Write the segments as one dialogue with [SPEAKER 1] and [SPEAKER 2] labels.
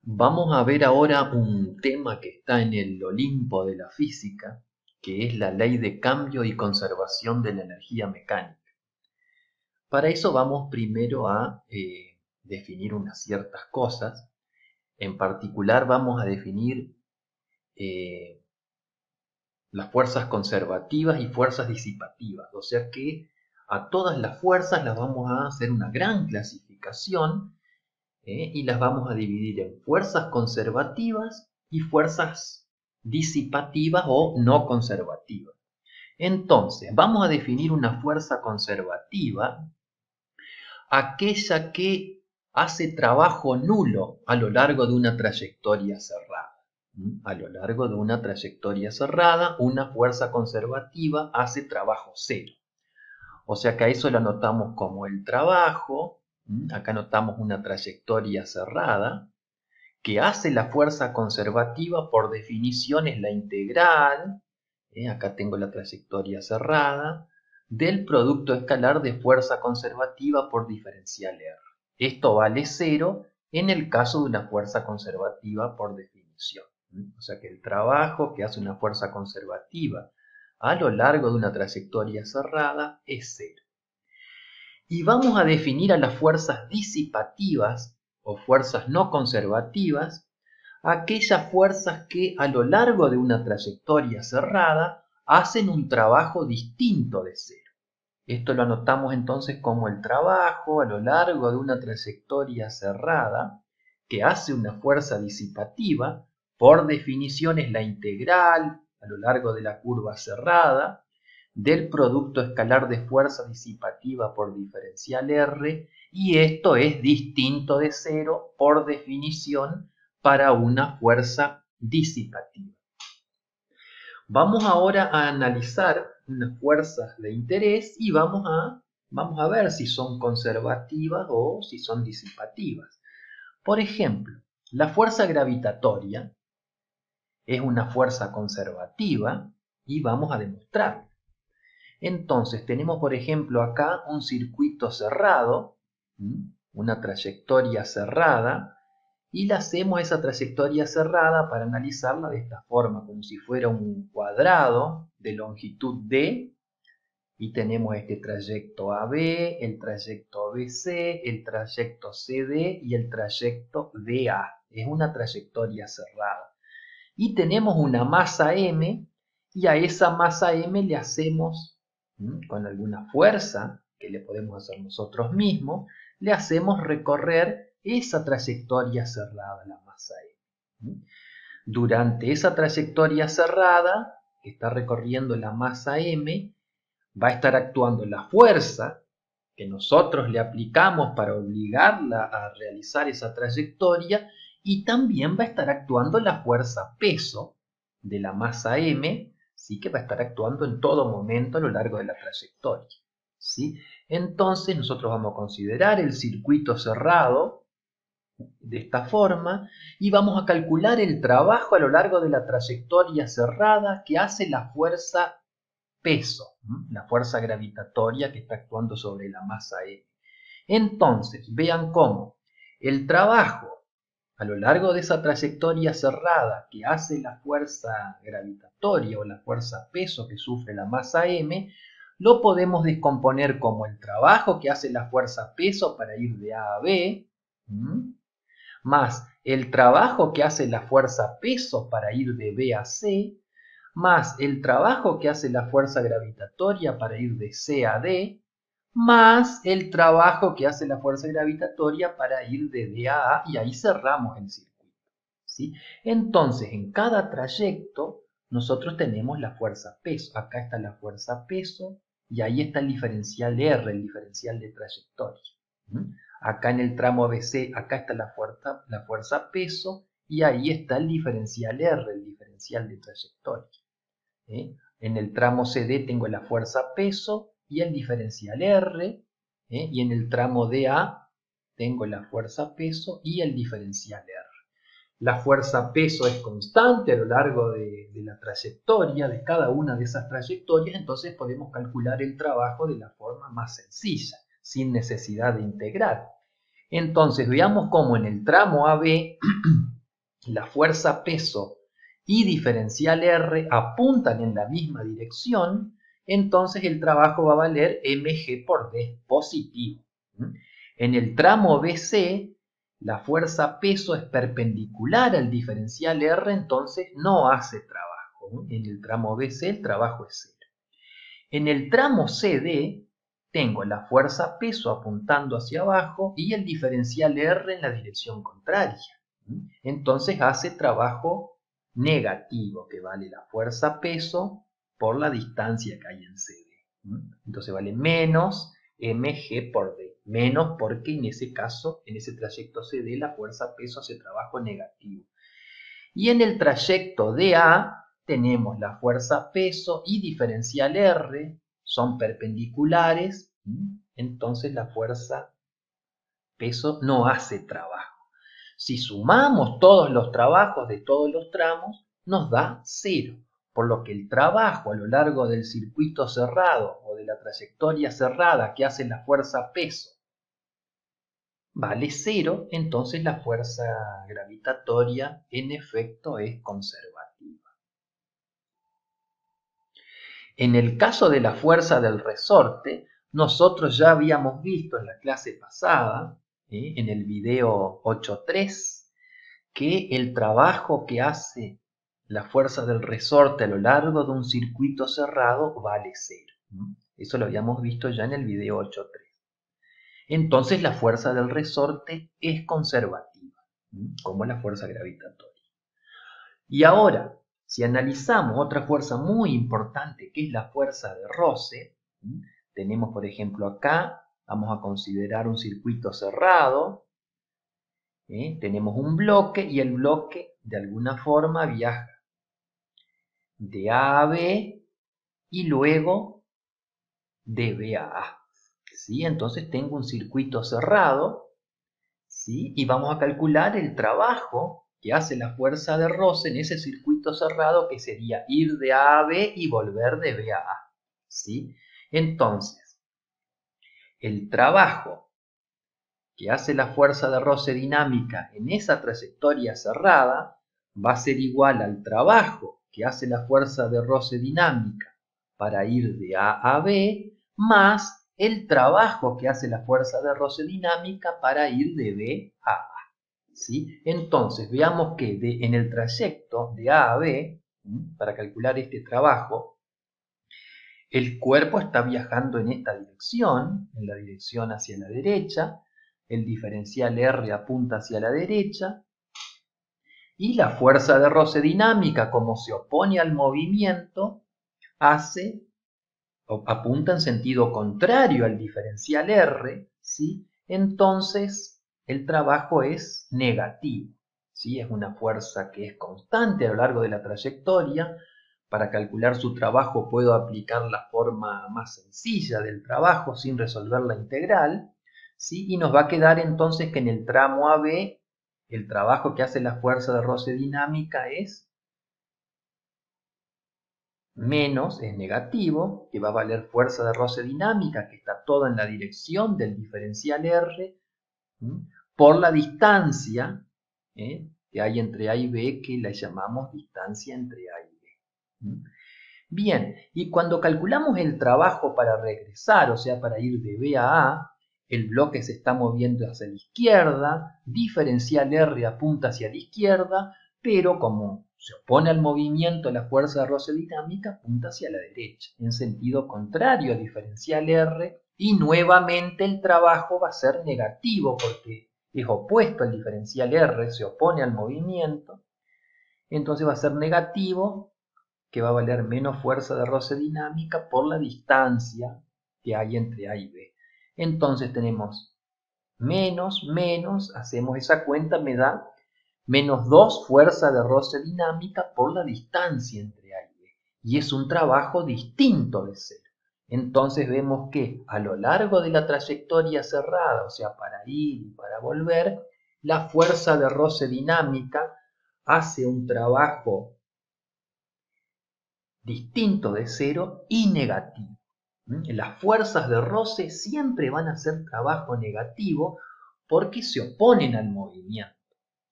[SPEAKER 1] Vamos a ver ahora un tema que está en el Olimpo de la física, que es la ley de cambio y conservación de la energía mecánica. Para eso vamos primero a definir unas ciertas cosas. En particular vamos a definir eh, las fuerzas conservativas y fuerzas disipativas. O sea que a todas las fuerzas las vamos a hacer una gran clasificación y las vamos a dividir en fuerzas conservativas y fuerzas disipativas o no conservativas. Entonces, vamos a definir una fuerza conservativa, aquella que hace trabajo nulo a lo largo de una trayectoria cerrada. A lo largo de una trayectoria cerrada, una fuerza conservativa hace trabajo cero. O sea que a eso lo anotamos como el trabajo. Acá anotamos una trayectoria cerrada que hace la fuerza conservativa, por definición es la integral, acá tengo la trayectoria cerrada, del producto escalar de fuerza conservativa por diferencial R. Esto vale 0 en el caso de una fuerza conservativa por definición. O sea que el trabajo que hace una fuerza conservativa a lo largo de una trayectoria cerrada es 0. Y vamos a definir a las fuerzas disipativas o fuerzas no conservativas, aquellas fuerzas que a lo largo de una trayectoria cerrada hacen un trabajo distinto de cero. Esto lo anotamos entonces como el trabajo a lo largo de una trayectoria cerrada que hace una fuerza disipativa, por definición es la integral a lo largo de la curva cerrada del producto escalar de fuerza disipativa por diferencial R, y esto es distinto de cero por definición para una fuerza disipativa. Vamos ahora a analizar unas fuerzas de interés y vamos a ver si son conservativas o si son disipativas. Por ejemplo, la fuerza gravitatoria es una fuerza conservativa y vamos a demostrarlo. Entonces tenemos, por ejemplo, acá un circuito cerrado, una trayectoria cerrada, y la hacemos esa trayectoria cerrada para analizarla de esta forma, como si fuera un cuadrado de longitud D, y tenemos este trayecto AB, el trayecto BC, el trayecto CD y el trayecto DA. Es una trayectoria cerrada. Y tenemos una masa M, y a esa masa M le hacemos, con alguna fuerza que le podemos hacer nosotros mismos, le hacemos recorrer esa trayectoria cerrada, la masa M. Durante esa trayectoria cerrada que está recorriendo la masa M, va a estar actuando la fuerza que nosotros le aplicamos para obligarla a realizar esa trayectoria, y también va a estar actuando la fuerza peso de la masa M, ¿sí? Que va a estar actuando en todo momento a lo largo de la trayectoria, ¿sí? Entonces nosotros vamos a considerar el circuito cerrado de esta forma y vamos a calcular el trabajo a lo largo de la trayectoria cerrada que hace la fuerza peso, la fuerza gravitatoria que está actuando sobre la masa M. Entonces, vean cómo el trabajo a lo largo de esa trayectoria cerrada que hace la fuerza gravitatoria o la fuerza peso que sufre la masa M, lo podemos descomponer como el trabajo que hace la fuerza peso para ir de A a B, más el trabajo que hace la fuerza peso para ir de B a C, más el trabajo que hace la fuerza gravitatoria para ir de C a D, más el trabajo que hace la fuerza gravitatoria para ir de D a A, y ahí cerramos el circuito, ¿sí? Entonces, en cada trayecto, nosotros tenemos la fuerza peso. Acá está la fuerza peso, y ahí está el diferencial R, el diferencial de trayectoria. Acá en el tramo ABC, acá está la fuerza peso, y ahí está el diferencial R, el diferencial de trayectoria. En el tramo CD tengo la fuerza peso y el diferencial R, y en el tramo DA tengo la fuerza peso y el diferencial R. La fuerza peso es constante a lo largo de la trayectoria, de cada una de esas trayectorias, entonces podemos calcular el trabajo de la forma más sencilla, sin necesidad de integrar. Entonces veamos cómo en el tramo AB la fuerza peso y diferencial R apuntan en la misma dirección, entonces el trabajo va a valer mg por d positivo. En el tramo BC, la fuerza peso es perpendicular al diferencial R, entonces no hace trabajo. En el tramo BC el trabajo es 0. En el tramo CD tengo la fuerza peso apuntando hacia abajo y el diferencial R en la dirección contraria. Entonces hace trabajo negativo, que vale la fuerza peso por la distancia que hay en CD. Entonces vale menos mg por d. Menos porque en ese caso, en ese trayecto CD, la fuerza peso hace trabajo negativo. Y en el trayecto DA tenemos la fuerza peso y diferencial R, son perpendiculares, entonces la fuerza peso no hace trabajo. Si sumamos todos los trabajos de todos los tramos, nos da 0, por lo que el trabajo a lo largo del circuito cerrado o de la trayectoria cerrada que hace la fuerza peso vale 0, entonces la fuerza gravitatoria en efecto es conservativa. En el caso de la fuerza del resorte, nosotros ya habíamos visto en la clase pasada, en el video 8.3, que el trabajo que hace la fuerza del resorte a lo largo de un circuito cerrado vale 0. Eso lo habíamos visto ya en el video 8.3. Entonces la fuerza del resorte es conservativa, como la fuerza gravitatoria. Y ahora, si analizamos otra fuerza muy importante que es la fuerza de roce, tenemos por ejemplo acá, vamos a considerar un circuito cerrado, tenemos un bloque y el bloque de alguna forma viaja de A a B y luego de B a A. ¿Sí? Entonces tengo un circuito cerrado, ¿sí? Y vamos a calcular el trabajo que hace la fuerza de roce en ese circuito cerrado, que sería ir de A a B y volver de B a A. ¿Sí? Entonces, el trabajo que hace la fuerza de roce dinámica en esa trayectoria cerrada va a ser igual al trabajo que hace la fuerza de roce dinámica para ir de A a B más el trabajo que hace la fuerza de roce dinámica para ir de B a A. ¿Sí? Entonces, veamos que en el trayecto de A a B, para calcular este trabajo, el cuerpo está viajando en esta dirección, en la dirección hacia la derecha, el diferencial R apunta hacia la derecha, y la fuerza de roce dinámica, como se opone al movimiento, apunta en sentido contrario al diferencial R, ¿sí? Entonces el trabajo es negativo, ¿sí? Es una fuerza que es constante a lo largo de la trayectoria. Para calcular su trabajo puedo aplicar la forma más sencilla del trabajo sin resolver la integral, ¿sí? Y nos va a quedar entonces que en el tramo AB el trabajo que hace la fuerza de roce dinámica es menos, es negativo, que va a valer fuerza de roce dinámica, que está todo en la dirección del diferencial R, por la distancia que hay entre A y B, que la llamamos distancia entre A y B. Bien, y cuando calculamos el trabajo para regresar, o sea, para ir de B a A, el bloque se está moviendo hacia la izquierda, diferencial R apunta hacia la izquierda, pero como se opone al movimiento, la fuerza de roce dinámica apunta hacia la derecha, en sentido contrario a diferencial R, y nuevamente el trabajo va a ser negativo porque es opuesto al diferencial R, se opone al movimiento, entonces va a ser negativo, que va a valer menos fuerza de roce dinámica por la distancia que hay entre A y B. Entonces tenemos menos, hacemos esa cuenta, me da menos 2 fuerza de roce dinámica por la distancia entre A y B. Y es un trabajo distinto de 0. Entonces vemos que a lo largo de la trayectoria cerrada, o sea, para ir y para volver, la fuerza de roce dinámica hace un trabajo distinto de 0 y negativo. Las fuerzas de roce siempre van a hacer trabajo negativo porque se oponen al movimiento,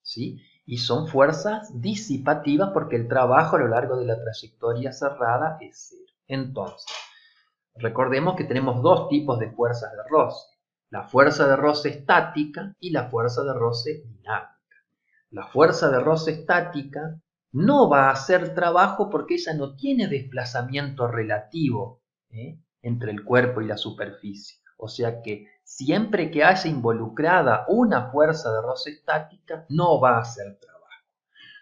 [SPEAKER 1] ¿sí? Y son fuerzas disipativas porque el trabajo a lo largo de la trayectoria cerrada es cero. Entonces, recordemos que tenemos dos tipos de fuerzas de roce. La fuerza de roce estática y la fuerza de roce dinámica. La fuerza de roce estática no va a hacer trabajo porque ella no tiene desplazamiento relativo entre el cuerpo y la superficie. O sea que siempre que haya involucrada una fuerza de roce estática, no va a hacer trabajo.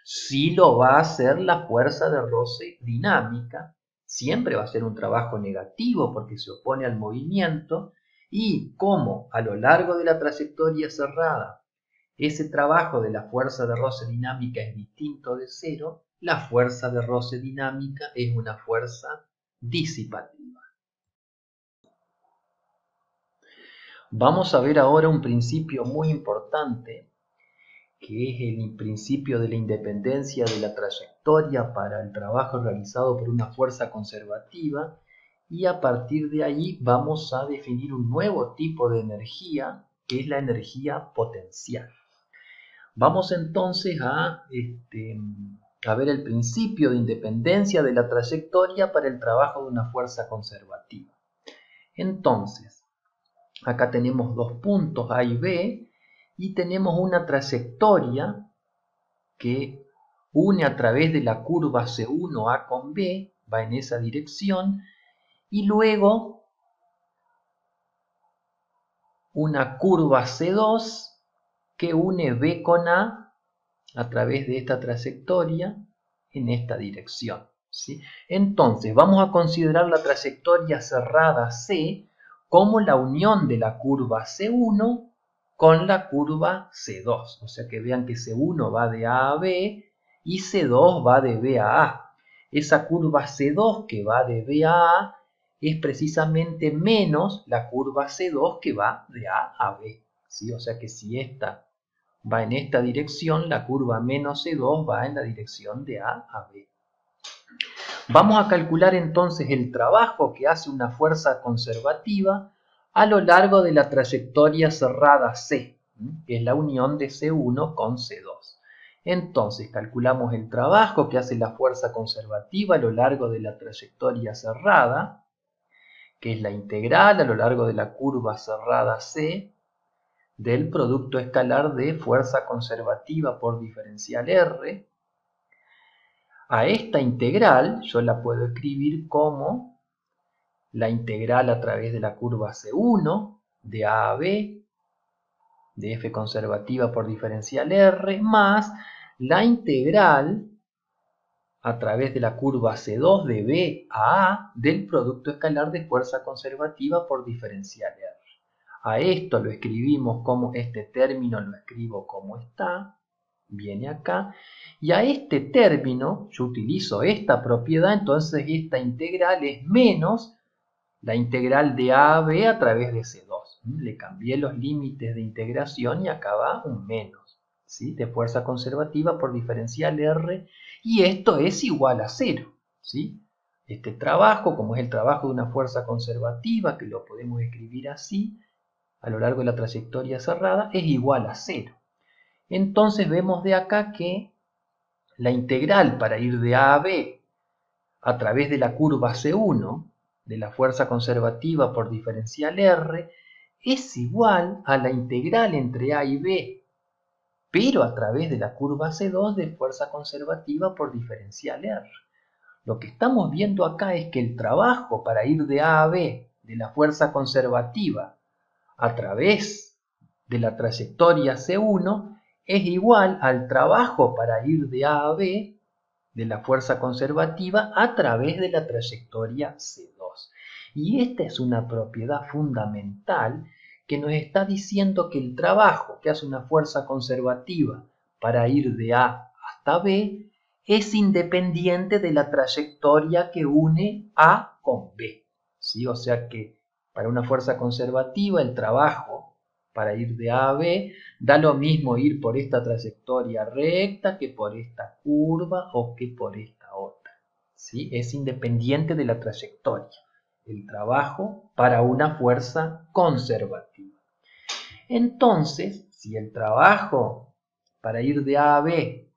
[SPEAKER 1] Sí lo va a hacer la fuerza de roce dinámica, siempre va a ser un trabajo negativo porque se opone al movimiento, y como a lo largo de la trayectoria cerrada ese trabajo de la fuerza de roce dinámica es distinto de cero, la fuerza de roce dinámica es una fuerza disipativa. Vamos a ver ahora un principio muy importante, que es el principio de la independencia de la trayectoria para el trabajo realizado por una fuerza conservativa, y a partir de ahí vamos a definir un nuevo tipo de energía, que es la energía potencial. Vamos entonces a ver el principio de independencia de la trayectoria para el trabajo de una fuerza conservativa. Entonces, acá tenemos dos puntos A y B y tenemos una trayectoria que une a través de la curva C1 A con B, va en esa dirección, y luego una curva C2 que une B con A través de esta trayectoria en esta dirección, ¿sí? Entonces vamos a considerar la trayectoria cerrada C como la unión de la curva C1 con la curva C2. O sea que vean que C1 va de A a B y C2 va de B a A. Esa curva C2 que va de B a A es precisamente menos la curva C2 que va de A a B, ¿sí? O sea que si esta va en esta dirección, la curva menos C2 va en la dirección de A a B. Vamos a calcular entonces el trabajo que hace una fuerza conservativa a lo largo de la trayectoria cerrada C, que es la unión de C1 con C2. Entonces calculamos el trabajo que hace la fuerza conservativa a lo largo de la trayectoria cerrada, que es la integral a lo largo de la curva cerrada C, del producto escalar de fuerza conservativa por diferencial R. A esta integral yo la puedo escribir como la integral a través de la curva C1 de A a B de F conservativa por diferencial R más la integral a través de la curva C2 de B a A del producto escalar de fuerza conservativa por diferencial R. A esto lo escribimos como, este término lo escribo como está, viene acá, y a este término yo utilizo esta propiedad, entonces esta integral es menos la integral de A a B a través de C2. Le cambié los límites de integración y acá va un menos, ¿sí? De fuerza conservativa por diferencial R, y esto es igual a 0, ¿sí? Este trabajo, como es el trabajo de una fuerza conservativa, que lo podemos escribir así, a lo largo de la trayectoria cerrada, es igual a 0. Entonces vemos de acá que la integral para ir de A a B a través de la curva C1 de la fuerza conservativa por diferencial R es igual a la integral entre A y B, pero a través de la curva C2 de fuerza conservativa por diferencial R. Lo que estamos viendo acá es que el trabajo para ir de A a B de la fuerza conservativa a través de la trayectoria C1 es igual al trabajo para ir de A a B de la fuerza conservativa a través de la trayectoria C2. Y esta es una propiedad fundamental que nos está diciendo que el trabajo que hace una fuerza conservativa para ir de A hasta B es independiente de la trayectoria que une A con B, ¿sí? O sea que para una fuerza conservativa el trabajo para ir de A a B da lo mismo ir por esta trayectoria recta que por esta curva o que por esta otra, ¿sí? Es independiente de la trayectoria el trabajo para una fuerza conservativa. Entonces, si el trabajo para ir de A a B,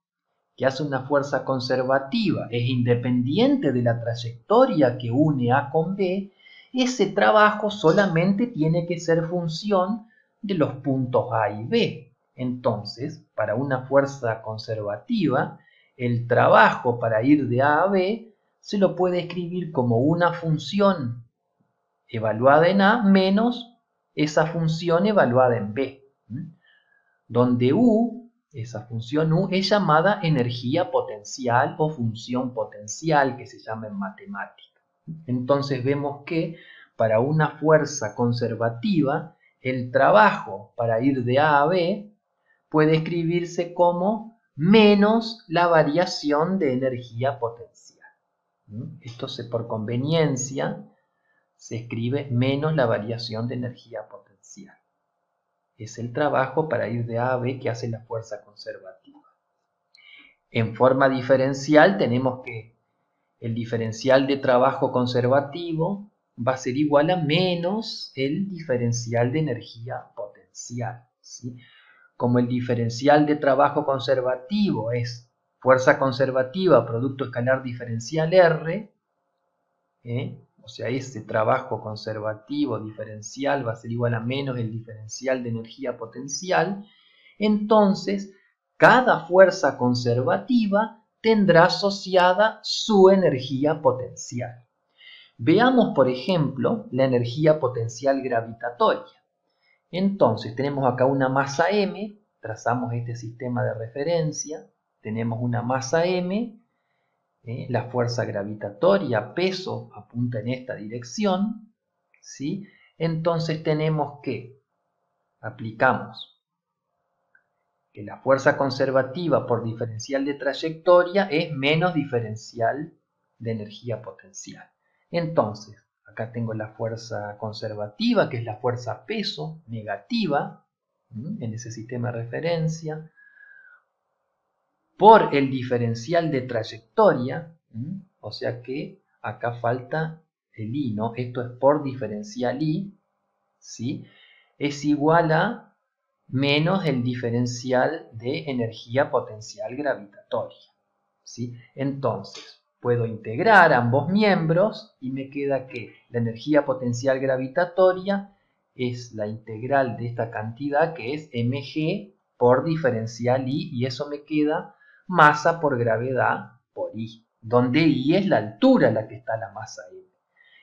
[SPEAKER 1] que hace una fuerza conservativa, es independiente de la trayectoria que une A con B, ese trabajo solamente tiene que ser función de los puntos A y B. Entonces, para una fuerza conservativa, el trabajo para ir de A a B se lo puede escribir como una función evaluada en A menos esa función evaluada en B, donde U, esa función U, es llamada energía potencial o función potencial, que se llama en matemática. Entonces vemos que para una fuerza conservativa, el trabajo para ir de A a B puede escribirse como menos la variación de energía potencial. Esto por conveniencia se escribe menos la variación de energía potencial. Es el trabajo para ir de A a B que hace la fuerza conservativa. En forma diferencial tenemos que el diferencial de trabajo conservativo va a ser igual a menos el diferencial de energía potencial, ¿sí? Como el diferencial de trabajo conservativo es fuerza conservativa producto escalar diferencial R, o sea, ese trabajo conservativo diferencial va a ser igual a menos el diferencial de energía potencial, entonces cada fuerza conservativa tendrá asociada su energía potencial. Veamos, por ejemplo, la energía potencial gravitatoria. Entonces, tenemos acá una masa M, trazamos este sistema de referencia, tenemos una masa M, la fuerza gravitatoria, peso, apunta en esta dirección, ¿sí? Entonces tenemos que, aplicamos que la fuerza conservativa por diferencial de trayectoria es menos diferencial de energía potencial. Entonces, acá tengo la fuerza conservativa, que es la fuerza peso negativa, en ese sistema de referencia, por el diferencial de trayectoria, o sea que acá falta el I, ¿no? Esto es por diferencial I, ¿sí? Es igual a menos el diferencial de energía potencial gravitatoria, ¿sí? Entonces, puedo integrar ambos miembros y me queda que la energía potencial gravitatoria es la integral de esta cantidad que es mg por diferencial I, y eso me queda masa por gravedad por I, donde I es la altura a la que está la masa M.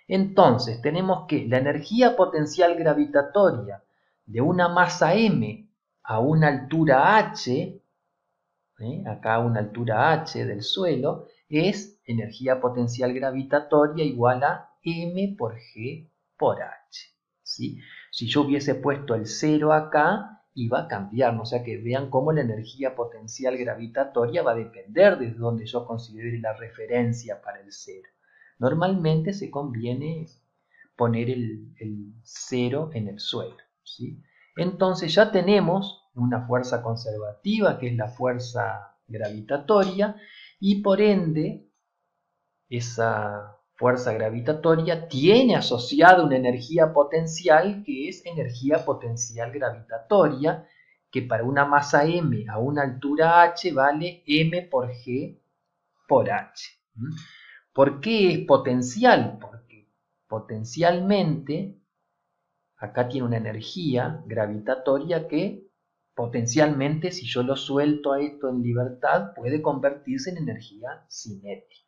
[SPEAKER 1] Entonces tenemos que la energía potencial gravitatoria de una masa M a una altura h, acá a una altura h del suelo, es energía potencial gravitatoria igual a m por g por h, ¿sí? Si yo hubiese puesto el 0 acá, iba a cambiar, o sea que vean cómo la energía potencial gravitatoria va a depender de donde yo considere la referencia para el 0. Normalmente se conviene poner el 0 en el suelo, ¿sí? Entonces ya tenemos una fuerza conservativa, que es la fuerza gravitatoria, y por ende esa fuerza gravitatoria tiene asociada una energía potencial, que es energía potencial gravitatoria, que para una masa m a una altura h vale m por g por h. ¿Por qué es potencial? Porque potencialmente acá tiene una energía gravitatoria que potencialmente, si yo lo suelto a esto en libertad, puede convertirse en energía cinética.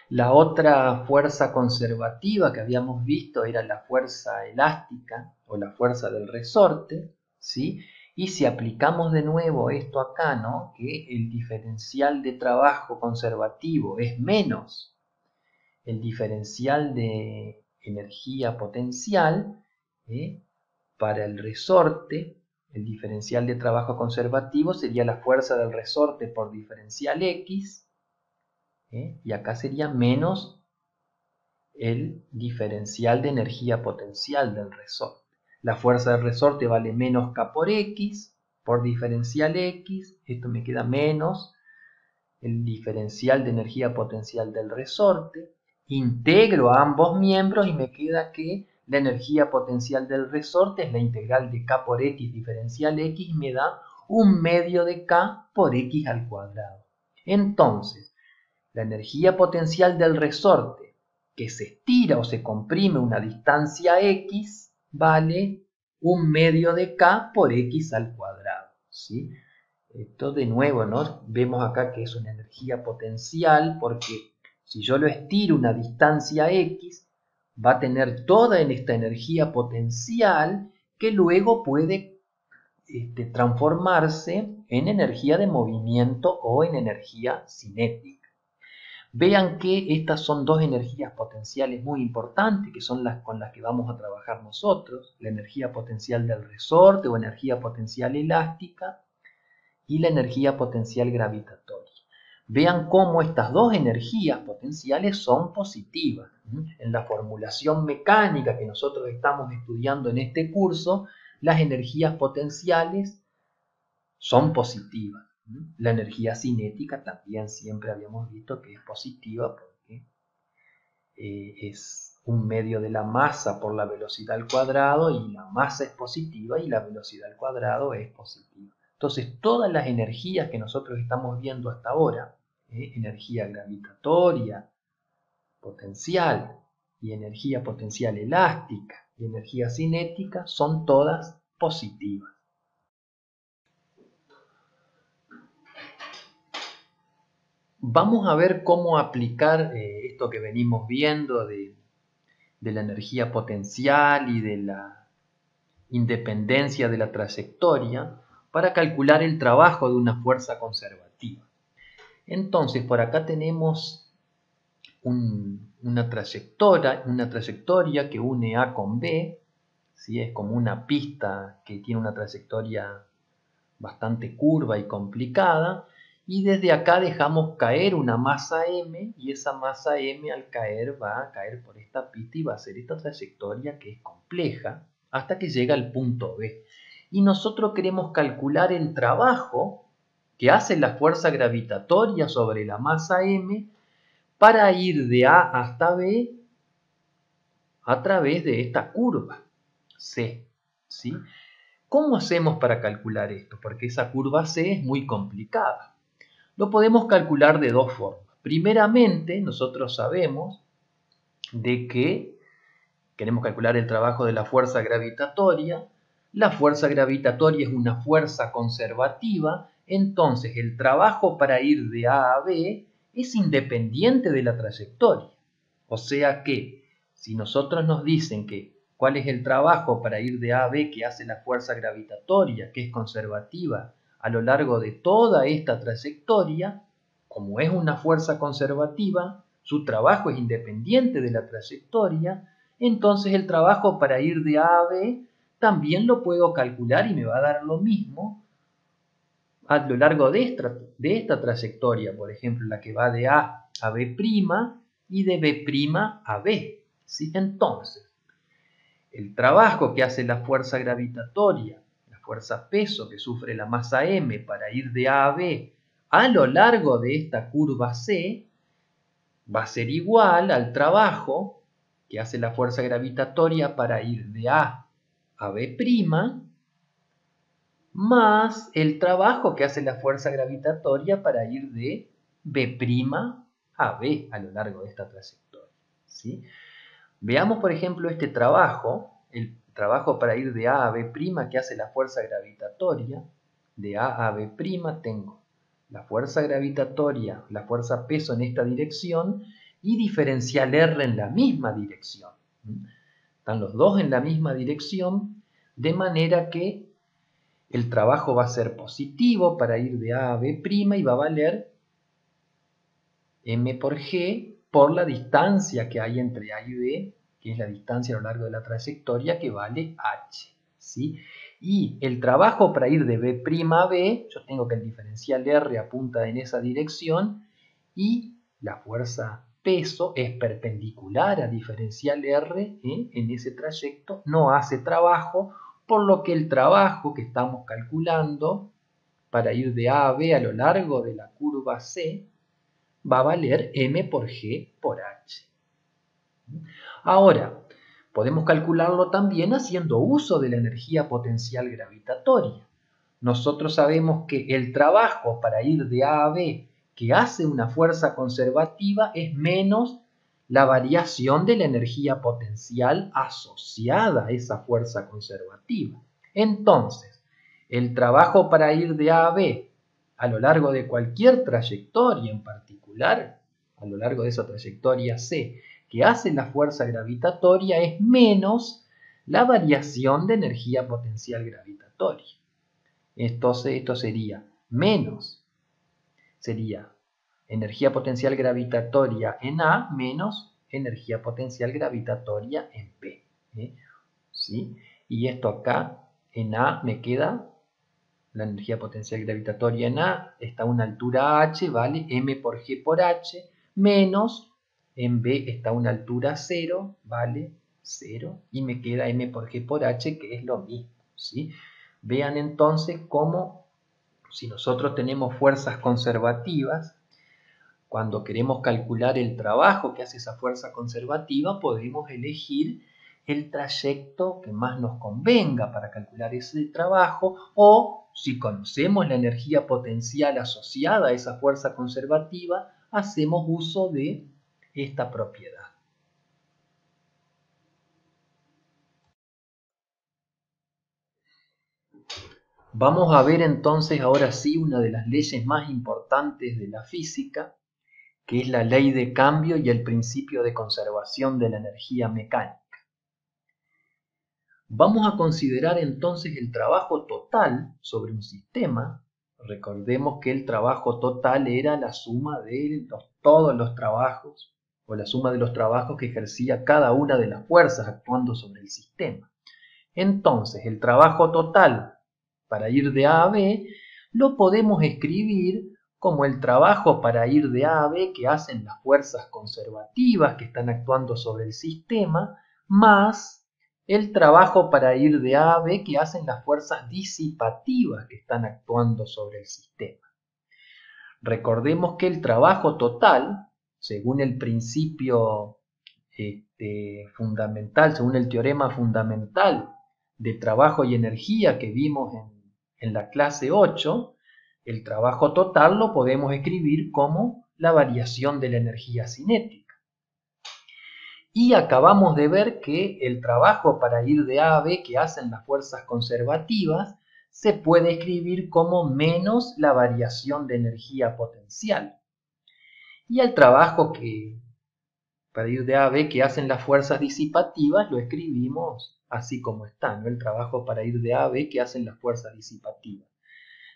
[SPEAKER 1] La otra fuerza conservativa que habíamos visto era la fuerza elástica o la fuerza del resorte, ¿sí? Y si aplicamos de nuevo esto acá, ¿no? Que el diferencial de trabajo conservativo es menos el diferencial de energía potencial, para el resorte, el diferencial de trabajo conservativo sería la fuerza del resorte por diferencial X, y acá sería menos el diferencial de energía potencial del resorte. La fuerza del resorte vale menos K por X por diferencial X, esto me queda menos el diferencial de energía potencial del resorte. Integro a ambos miembros y me queda que la energía potencial del resorte es la integral de K por X diferencial X, y me da 1 medio de K por X al cuadrado. Entonces, la energía potencial del resorte que se estira o se comprime una distancia X vale 1 medio de K por X al cuadrado, ¿sí? Esto de nuevo, ¿no? Vemos acá que es una energía potencial porque si yo lo estiro una distancia X, va a tener toda esta energía potencial que luego puede transformarse en energía de movimiento o en energía cinética. Vean que estas son dos energías potenciales muy importantes, que son las con las que vamos a trabajar nosotros, la energía potencial del resorte o energía potencial elástica y la energía potencial gravitatoria. Vean cómo estas dos energías potenciales son positivas. En la formulación mecánica que nosotros estamos estudiando en este curso, las energías potenciales son positivas. La energía cinética también siempre habíamos visto que es positiva porque es un medio de la masa por la velocidad al cuadrado y la masa es positiva y la velocidad al cuadrado es positiva. Entonces todas las energías que nosotros estamos viendo hasta ahora, energía gravitatoria, potencial y energía potencial elástica y energía cinética son todas positivas. Vamos a ver cómo aplicar esto que venimos viendo de la energía potencial y de la independencia de la trayectoria para calcular el trabajo de una fuerza conservativa. Entonces, por acá tenemos una trayectoria que une A con B, ¿sí? Es como una pista que tiene una trayectoria bastante curva y complicada, y desde acá dejamos caer una masa m, y esa masa m al caer va a caer por esta pista y va a hacer esta trayectoria que es compleja hasta que llega al punto B. Y nosotros queremos calcular el trabajo que hace la fuerza gravitatoria sobre la masa m para ir de A hasta B a través de esta curva C, ¿sí? ¿Cómo hacemos para calcular esto? Porque esa curva C es muy complicada. Lo podemos calcular de dos formas. Primeramente, nosotros sabemos de que queremos calcular el trabajo de la fuerza gravitatoria. La fuerza gravitatoria es una fuerza conservativa, entonces el trabajo para ir de A a B es independiente de la trayectoria. O sea que, si nosotros nos dicen que cuál es el trabajo para ir de A a B que hace la fuerza gravitatoria, que es conservativa, a lo largo de toda esta trayectoria, como es una fuerza conservativa, su trabajo es independiente de la trayectoria, entonces el trabajo para ir de A a B también lo puedo calcular y me va a dar lo mismo a lo largo de esta trayectoria, por ejemplo, la que va de A a B' y de B' a B. ¿Sí? Entonces, el trabajo que hace la fuerza gravitatoria, la fuerza peso que sufre la masa m para ir de A a B a lo largo de esta curva C, va a ser igual al trabajo que hace la fuerza gravitatoria para ir de A a B', más el trabajo que hace la fuerza gravitatoria para ir de B' a B a lo largo de esta trayectoria, ¿sí? Veamos, por ejemplo, este trabajo, el trabajo para ir de A a B' que hace la fuerza gravitatoria. De A a B' tengo la fuerza gravitatoria, la fuerza peso en esta dirección y diferencial R en la misma dirección. Están los dos en la misma dirección, de manera que el trabajo va a ser positivo para ir de A a B' y va a valer m por g por la distancia que hay entre A y B, que es la distancia a lo largo de la trayectoria, que vale h, ¿sí? Y el trabajo para ir de B' a B, yo tengo que el diferencial R apunta en esa dirección y la fuerza peso es perpendicular a diferencial R en ese trayecto, no hace trabajo, por lo que el trabajo que estamos calculando para ir de A a B a lo largo de la curva C va a valer m por g por h. Ahora, podemos calcularlo también haciendo uso de la energía potencial gravitatoria. nosotros sabemos que el trabajo para ir de A a B que hace una fuerza conservativa es menos la variación de la energía potencial asociada a esa fuerza conservativa. Entonces, el trabajo para ir de A a B a lo largo de cualquier trayectoria, en particular a lo largo de esa trayectoria C, que hace la fuerza gravitatoria, es menos la variación de energía potencial gravitatoria. Entonces esto sería menos, sería energía potencial gravitatoria en A menos energía potencial gravitatoria en B. ¿Sí? Y esto acá en A me queda la energía potencial gravitatoria en A, está a una altura h, ¿vale? M por G por H, menos en B está a una altura 0, ¿vale? 0, y me queda M por G por H, que es lo mismo, ¿sí? Vean entonces cómo, si nosotros tenemos fuerzas conservativas, cuando queremos calcular el trabajo que hace esa fuerza conservativa, podemos elegir el trayecto que más nos convenga para calcular ese trabajo, o si conocemos la energía potencial asociada a esa fuerza conservativa, hacemos uso de esta propiedad. Vamos a ver entonces ahora sí una de las leyes más importantes de la física, que es la ley de cambio y el principio de conservación de la energía mecánica. Vamos a considerar entonces el trabajo total sobre un sistema. Recordemos que el trabajo total era la suma de todos los trabajos, o la suma de los trabajos que ejercía cada una de las fuerzas actuando sobre el sistema. Entonces, el trabajo total para ir de A a B lo podemos escribir como el trabajo para ir de A a B que hacen las fuerzas conservativas que están actuando sobre el sistema, más el trabajo para ir de A a B que hacen las fuerzas disipativas que están actuando sobre el sistema. Recordemos que el trabajo total, según el principio fundamental, según el teorema fundamental de trabajo y energía que vimos en la clase 8, el trabajo total lo podemos escribir como la variación de la energía cinética. Y acabamos de ver que el trabajo para ir de A a B que hacen las fuerzas conservativas se puede escribir como menos la variación de energía potencial. Y el trabajo para ir de A a B que hacen las fuerzas disipativas lo escribimos así como está, ¿no? El trabajo para ir de A a B que hacen las fuerzas disipativas.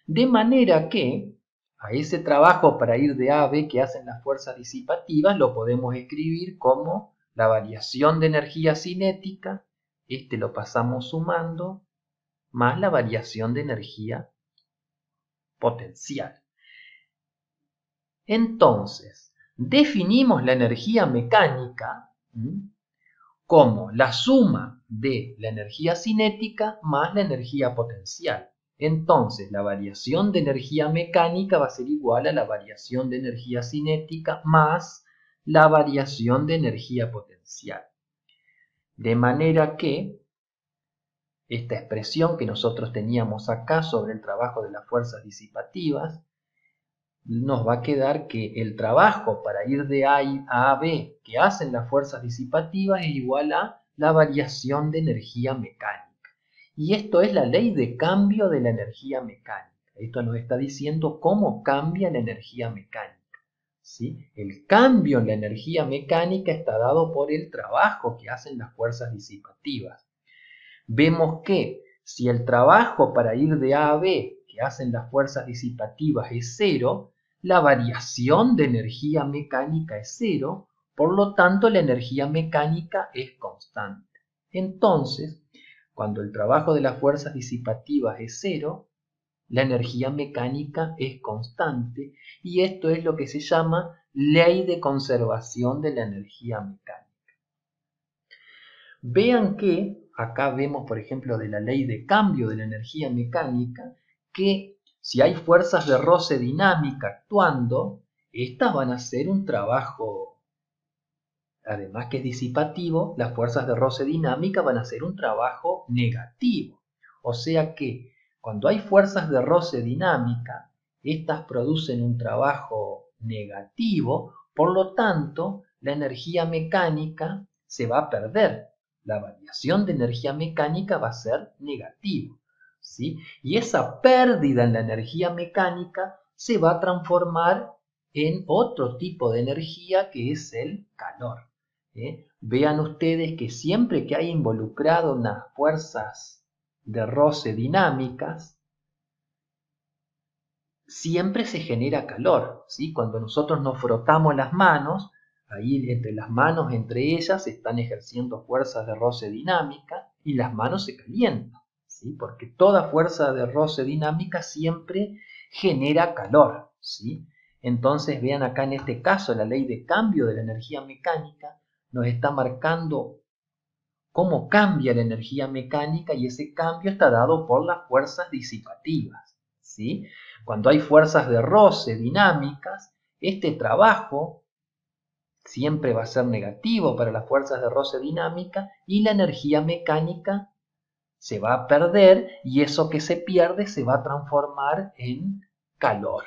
[SPEAKER 1] De manera que a ese trabajo para ir de A a B que hacen las fuerzas disipativas lo podemos escribir como la variación de energía cinética, lo pasamos sumando, más la variación de energía potencial. Entonces, definimos la energía mecánica como la suma de la energía cinética más la energía potencial. Entonces, la variación de energía mecánica va a ser igual a la variación de energía cinética más la variación de energía potencial. De manera que esta expresión que nosotros teníamos acá sobre el trabajo de las fuerzas disipativas, nos va a quedar que el trabajo para ir de A a B que hacen las fuerzas disipativas es igual a la variación de energía mecánica. Y esto es la ley de cambio de la energía mecánica. Esto nos está diciendo cómo cambia la energía mecánica. ¿Sí? El cambio en la energía mecánica está dado por el trabajo que hacen las fuerzas disipativas. Vemos que si el trabajo para ir de A a B que hacen las fuerzas disipativas es 0, la variación de energía mecánica es 0, por lo tanto la energía mecánica es constante. Entonces, cuando el trabajo de las fuerzas disipativas es 0, la energía mecánica es constante, y esto es lo que se llama ley de conservación de la energía mecánica. Vean que acá vemos, por ejemplo, de la ley de cambio de la energía mecánica, que si hay fuerzas de roce dinámica actuando, estas van a hacer un trabajo, además que es disipativo, las fuerzas de roce dinámica van a hacer un trabajo negativo. O sea que Cuando hay fuerzas de roce dinámica, estas producen un trabajo negativo, por lo tanto, la energía mecánica se va a perder. La variación de energía mecánica va a ser negativa, ¿sí? Y esa pérdida en la energía mecánica se va a transformar en otro tipo de energía que es el calor. Vean ustedes que siempre que hay involucrado unas fuerzas de roce dinámicas, siempre se genera calor, ¿sí? Cuando nosotros nos frotamos las manos, ahí entre las manos, entre ellas, están ejerciendo fuerzas de roce dinámica y las manos se calientan, ¿sí? Porque toda fuerza de roce dinámica siempre genera calor, ¿sí? Entonces vean acá en este caso la ley de cambio de la energía mecánica nos está marcando cómo cambia la energía mecánica y ese cambio está dado por las fuerzas disipativas, ¿sí? Cuando hay fuerzas de roce dinámicas, este trabajo siempre va a ser negativo para las fuerzas de roce dinámica y la energía mecánica se va a perder y eso que se pierde se va a transformar en calor,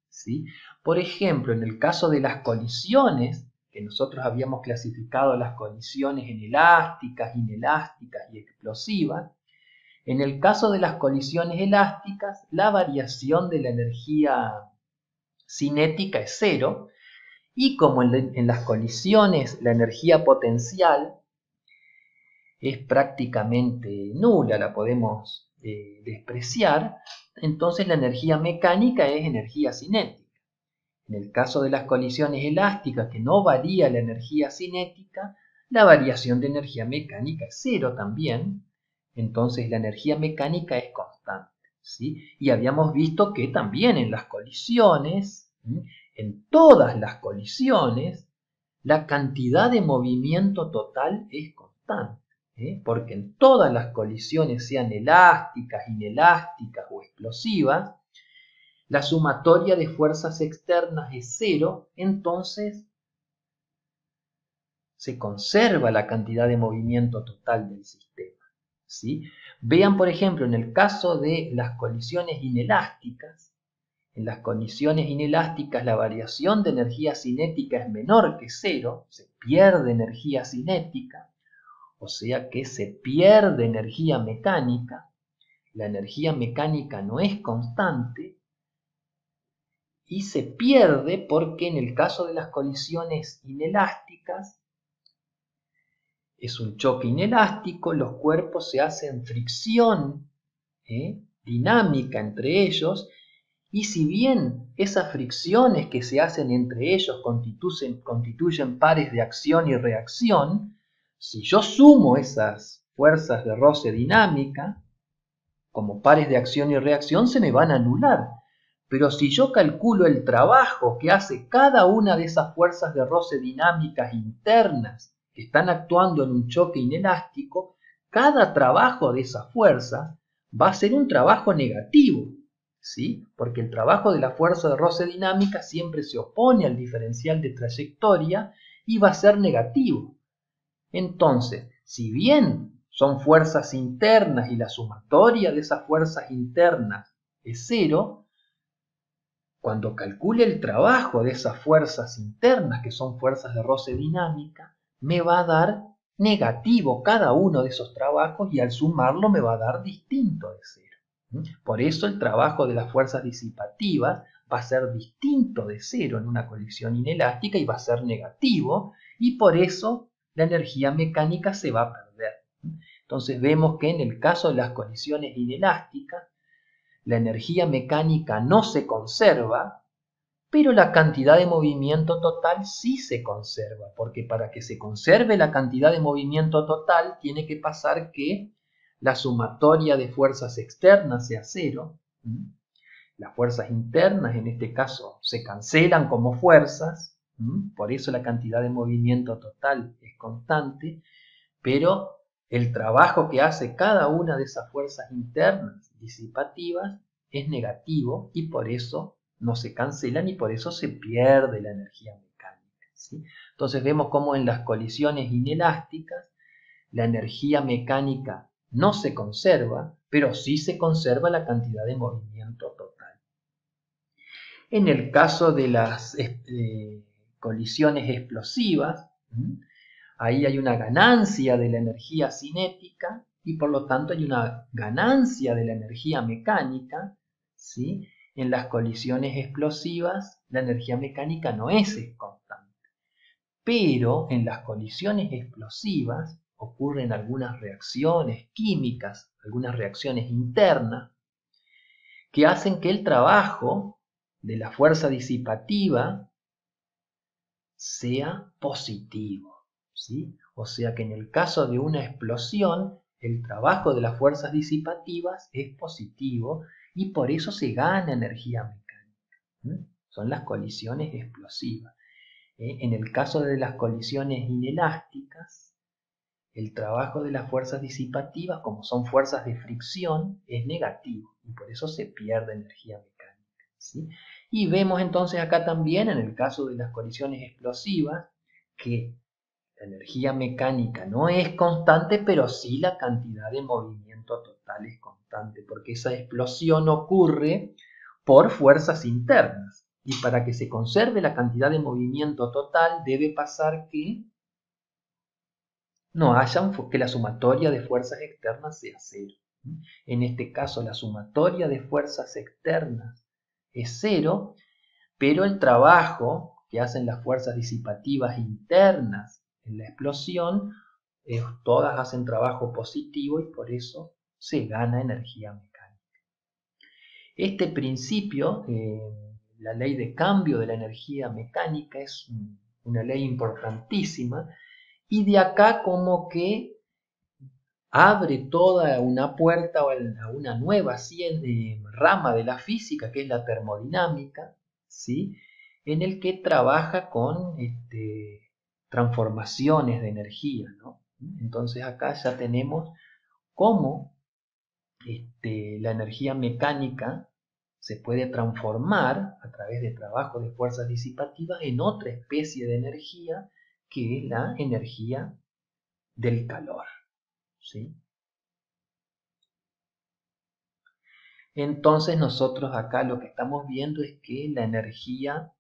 [SPEAKER 1] ¿sí? Por ejemplo, en el caso de las colisiones, que nosotros habíamos clasificado las colisiones en elásticas, inelásticas y explosivas, en el caso de las colisiones elásticas, la variación de la energía cinética es cero, y como en las colisiones la energía potencial es prácticamente nula, la podemos despreciar, entonces la energía mecánica es energía cinética. En el caso de las colisiones elásticas, que no varía la energía cinética, la variación de energía mecánica es cero también, entonces la energía mecánica es constante, ¿sí? Y habíamos visto que también en las colisiones, en todas las colisiones, la cantidad de movimiento total es constante, porque en todas las colisiones, sean elásticas, inelásticas o explosivas, la sumatoria de fuerzas externas es cero, entonces se conserva la cantidad de movimiento total del sistema, ¿sí? Vean, por ejemplo, en el caso de las colisiones inelásticas, en las colisiones inelásticas la variación de energía cinética es menor que cero, se pierde energía cinética, o sea que se pierde energía mecánica, la energía mecánica no es constante, y se pierde porque en el caso de las colisiones inelásticas es un choque inelástico, los cuerpos se hacen fricción dinámica entre ellos, y si bien esas fricciones que se hacen entre ellos constituyen pares de acción y reacción, si yo sumo esas fuerzas de roce dinámica como pares de acción y reacción se me van a anular. Pero si yo calculo el trabajo que hace cada una de esas fuerzas de roce dinámicas internas que están actuando en un choque inelástico, cada trabajo de esas fuerzas va a ser un trabajo negativo, ¿sí? Porque el trabajo de la fuerza de roce dinámica siempre se opone al diferencial de trayectoria y va a ser negativo. Entonces, si bien son fuerzas internas y la sumatoria de esas fuerzas internas es cero, cuando calcule el trabajo de esas fuerzas internas, que son fuerzas de roce dinámica, me va a dar negativo cada uno de esos trabajos y al sumarlo me va a dar distinto de cero. Por eso el trabajo de las fuerzas disipativas va a ser distinto de cero en una colisión inelástica y va a ser negativo, y por eso la energía mecánica se va a perder. Entonces vemos que en el caso de las colisiones inelásticas, la energía mecánica no se conserva, pero la cantidad de movimiento total sí se conserva, porque para que se conserve la cantidad de movimiento total tiene que pasar que la sumatoria de fuerzas externas sea cero. Las fuerzas internas en este caso se cancelan como fuerzas, por eso la cantidad de movimiento total es constante, pero el trabajo que hace cada una de esas fuerzas internas disipativas es negativo y por eso no se cancelan y por eso se pierde la energía mecánica, ¿sí? Entonces vemos cómo en las colisiones inelásticas la energía mecánica no se conserva, pero sí se conserva la cantidad de movimiento total. En el caso de las colisiones explosivas, ahí hay una ganancia de la energía cinética y por lo tanto hay una ganancia de la energía mecánica, ¿sí? En las colisiones explosivas la energía mecánica no es constante, pero en las colisiones explosivas ocurren algunas reacciones químicas, algunas reacciones internas, que hacen que el trabajo de la fuerza disipativa sea positivo, ¿sí? O sea que en el caso de una explosión, el trabajo de las fuerzas disipativas es positivo y por eso se gana energía mecánica. Son las colisiones explosivas. En el caso de las colisiones inelásticas, el trabajo de las fuerzas disipativas, como son fuerzas de fricción, es negativo y por eso se pierde energía mecánica, ¿sí? Y vemos entonces acá también, en el caso de las colisiones explosivas, que la energía mecánica no es constante, pero sí la cantidad de movimiento total es constante, porque esa explosión ocurre por fuerzas internas. Y para que se conserve la cantidad de movimiento total, debe pasar que no haya que la sumatoria de fuerzas externas sea cero. En este caso, la sumatoria de fuerzas externas es cero, pero el trabajo que hacen las fuerzas disipativas internas en la explosión, todas hacen trabajo positivo y por eso se gana energía mecánica. Este principio, la ley de cambio de la energía mecánica, es una ley importantísima y de acá como que abre toda una puerta a una nueva rama de la física, que es la termodinámica, ¿sí? En el que trabaja con transformaciones de energía, ¿no? Entonces acá ya tenemos cómo la energía mecánica se puede transformar a través de trabajo de fuerzas disipativas en otra especie de energía, que es la energía del calor, ¿sí? Entonces nosotros acá lo que estamos viendo es que la energía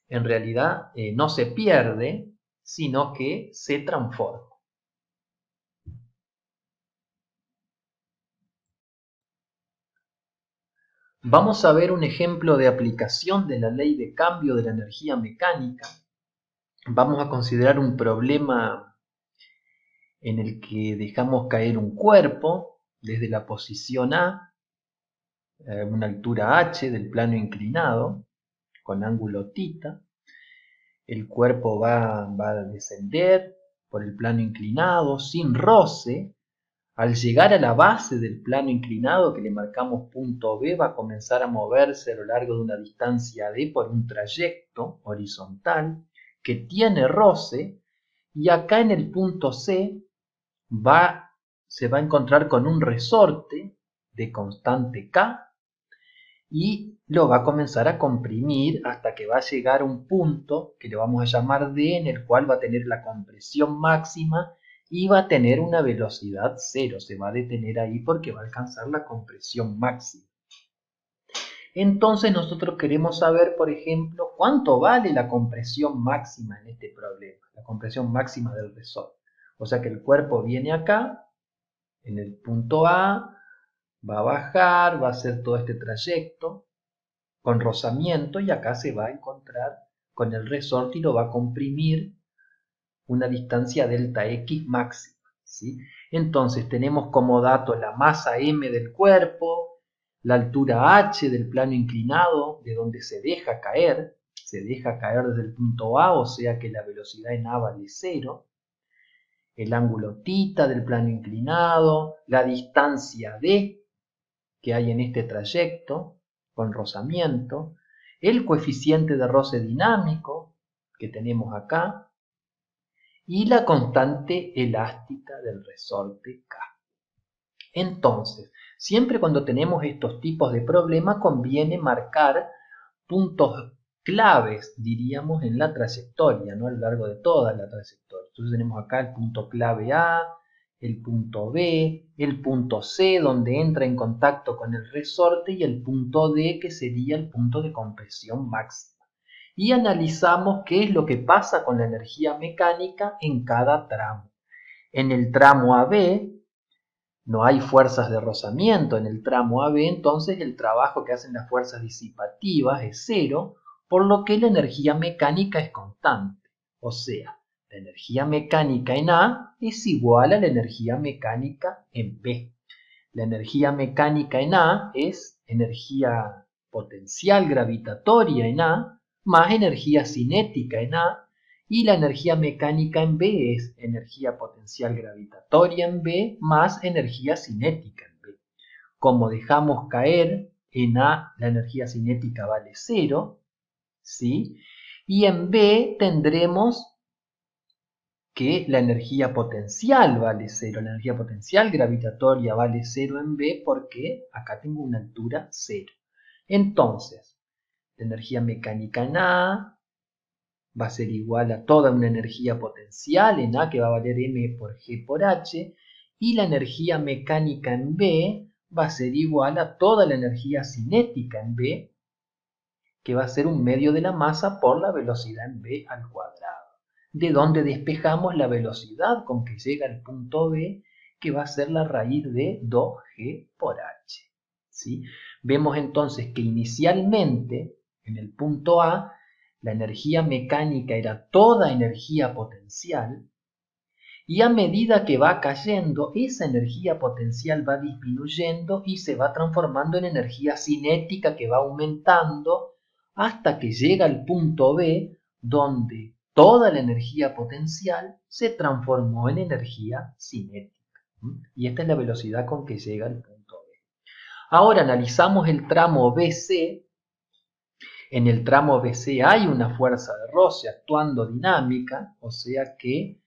[SPEAKER 1] en realidad no se pierde, sino que se transforma. Vamos a ver un ejemplo de aplicación de la ley de cambio de la energía mecánica. Vamos a considerar un problema en el que dejamos caer un cuerpo desde la posición A, una altura h del plano inclinado, con ángulo θ. El cuerpo va a descender por el plano inclinado sin roce. Al llegar a la base del plano inclinado que le marcamos punto B, va a comenzar a moverse a lo largo de una distancia D por un trayecto horizontal que tiene roce, y acá en el punto C se va a encontrar con un resorte de constante K y lo va a comenzar a comprimir hasta que va a llegar a un punto que le vamos a llamar D, en el cual va a tener la compresión máxima y va a tener una velocidad cero. Se va a detener ahí porque va a alcanzar la compresión máxima. Entonces nosotros queremos saber, por ejemplo, cuánto vale la compresión máxima en este problema, la compresión máxima del resorte. O sea que el cuerpo viene acá, en el punto A, va a bajar, va a hacer todo este trayecto con rozamiento y acá se va a encontrar con el resorte y lo va a comprimir una distancia delta X máxima, ¿sí? Entonces tenemos como dato la masa M del cuerpo, la altura H del plano inclinado de donde se deja caer desde el punto A, o sea que la velocidad en A vale 0, el ángulo θ del plano inclinado, la distancia D que hay en este trayecto con rozamiento, el coeficiente de roce dinámico que tenemos acá y la constante elástica del resorte K. Entonces, siempre cuando tenemos estos tipos de problemas conviene marcar puntos claves, diríamos, en la trayectoria, ¿no? A lo largo de toda la trayectoria. Entonces tenemos acá el punto clave A, el punto B, el punto C donde entra en contacto con el resorte y el punto D que sería el punto de compresión máxima. Y analizamos qué es lo que pasa con la energía mecánica en cada tramo. En el tramo AB no hay fuerzas de rozamiento en el tramo AB, entonces el trabajo que hacen las fuerzas disipativas es cero, por lo que la energía mecánica es constante. O sea, la energía mecánica en A es igual a la energía mecánica en B. La energía mecánica en A es energía potencial gravitatoria en A más energía cinética en A, y la energía mecánica en B es energía potencial gravitatoria en B más energía cinética en B. Como dejamos caer en A la energía cinética vale 0, ¿sí? Y en B tendremos que la energía potencial vale 0, la energía potencial gravitatoria vale 0 en B porque acá tengo una altura 0. Entonces, la energía mecánica en A va a ser igual a toda una energía potencial en A que va a valer m por g por h, y la energía mecánica en B va a ser igual a toda la energía cinética en B, que va a ser un medio de la masa por la velocidad en B al cuadrado, de donde despejamos la velocidad con que llega al punto B, que va a ser la raíz de 2g por h. ¿Sí? Vemos entonces que inicialmente, en el punto A, la energía mecánica era toda energía potencial, y a medida que va cayendo, esa energía potencial va disminuyendo y se va transformando en energía cinética que va aumentando hasta que llega al punto B, donde toda la energía potencial se transformó en energía cinética. Y esta es la velocidad con que llega al punto B. Ahora analizamos el tramo BC. En el tramo BC hay una fuerza de roce actuando dinámica, o sea que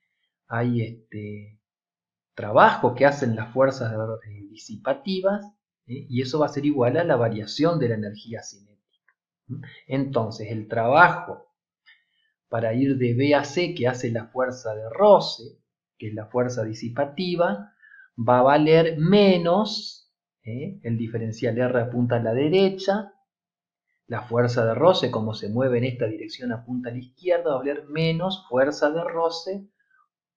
[SPEAKER 1] hay trabajo que hacen las fuerzas disipativas, y eso va a ser igual a la variación de la energía cinética. Entonces el trabajo para ir de B a C que hace la fuerza de roce, que es la fuerza disipativa, va a valer menos, el diferencial R apunta a la derecha, la fuerza de roce, como se mueve en esta dirección, apunta a la izquierda, va a valer menos fuerza de roce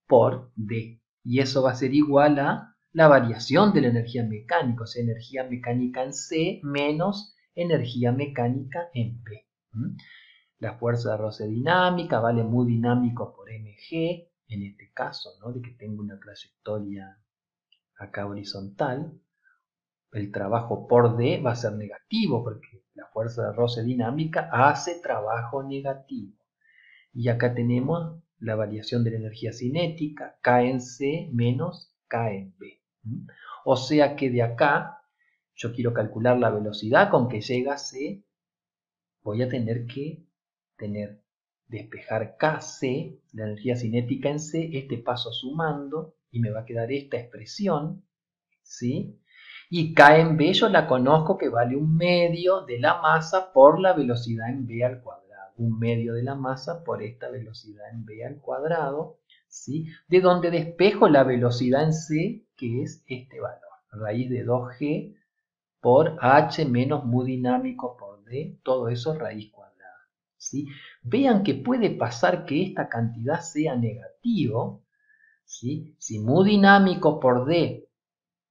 [SPEAKER 1] por D. Y eso va a ser igual a la variación de la energía mecánica, o sea, energía mecánica en C menos energía mecánica en B. La fuerza de roce dinámica vale mu dinámico por mg, en este caso, ¿no? De que tengo una trayectoria acá horizontal. El trabajo por D va a ser negativo porque la fuerza de roce dinámica hace trabajo negativo. Y acá tenemos la variación de la energía cinética, K en C menos K en B. O sea que de acá, yo quiero calcular la velocidad con que llega C, voy a tener que despejar Kc, la energía cinética en C, este paso sumando, y me va a quedar esta expresión, ¿sí? Y K en B yo la conozco que vale un medio de la masa por la velocidad en B al cuadrado. Un medio de la masa por esta velocidad en B al cuadrado, ¿sí? De donde despejo la velocidad en C, que es este valor, raíz de 2g por h menos mu dinámico por d, todo eso raíz cuadrada, ¿sí? Vean que puede pasar que esta cantidad sea negativo, ¿sí? Si mu dinámico por d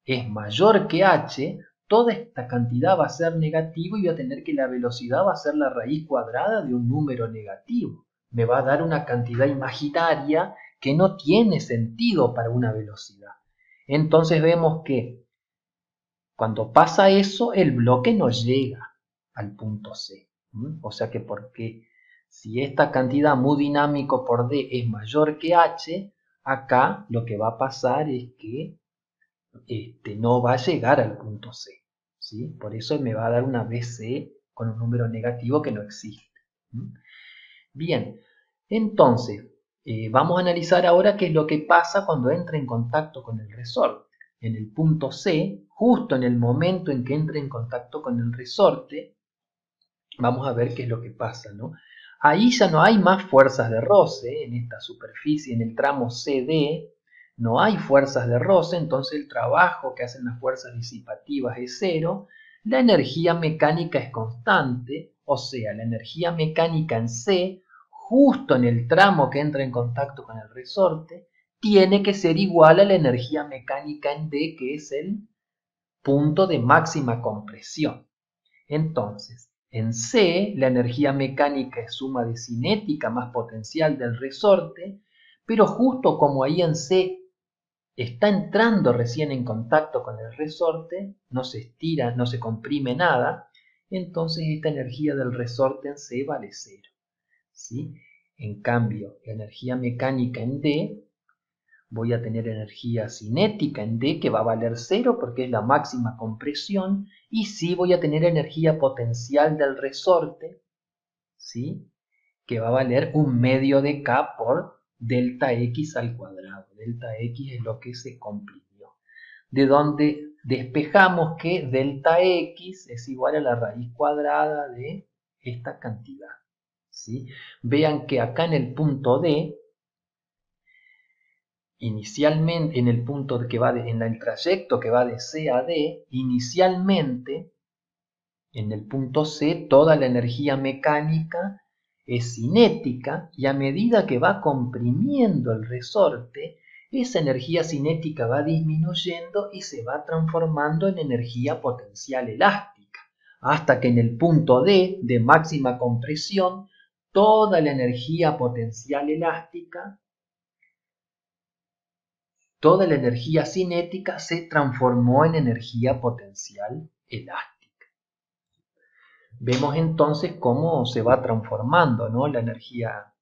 [SPEAKER 1] es mayor que h, toda esta cantidad va a ser negativo y voy a tener que la velocidad va a ser la raíz cuadrada de un número negativo. Me va a dar una cantidad imaginaria que no tiene sentido para una velocidad. Entonces vemos que cuando pasa eso, el bloque no llega al punto C. O sea que porque si esta cantidad mu dinámico por d es mayor que h, acá lo que va a pasar es que no va a llegar al punto C, ¿sí? Por eso me va a dar una BC con un número negativo que no existe. Bien, entonces vamos a analizar ahora qué es lo que pasa cuando entra en contacto con el resorte. En el punto C, justo en el momento en que entre en contacto con el resorte, vamos a ver qué es lo que pasa, ¿no? Ahí ya no hay más fuerzas de roce en esta superficie, en el tramo CD. no hay fuerzas de roce, entonces el trabajo que hacen las fuerzas disipativas es cero, la energía mecánica es constante, o sea, la energía mecánica en C, justo en el tramo que entra en contacto con el resorte, tiene que ser igual a la energía mecánica en D, que es el punto de máxima compresión. Entonces, en C, la energía mecánica es suma de cinética más potencial del resorte, pero justo como ahí en C está entrando recién en contacto con el resorte, no se estira, no se comprime nada, entonces esta energía del resorte en C vale 0. ¿Sí? En cambio, la energía mecánica en D, voy a tener energía cinética en D que va a valer 0 porque es la máxima compresión, y sí voy a tener energía potencial del resorte, ¿sí? Que va a valer 1/2 de K por delta X al cuadrado. Delta X es lo que se comprimió. De donde despejamos que delta X es igual a la raíz cuadrada de esta cantidad. ¿Sí? Vean que acá en el punto D, inicialmente, en el punto que va en el trayecto que va de C a D, inicialmente, en el punto C, toda la energía mecánica es cinética y a medida que va comprimiendo el resorte, esa energía cinética va disminuyendo y se va transformando en energía potencial elástica, hasta que en el punto D, de máxima compresión, toda la energía potencial elástica, toda la energía cinética se transformó en energía potencial elástica. Vemos entonces cómo se va transformando, ¿no? La energía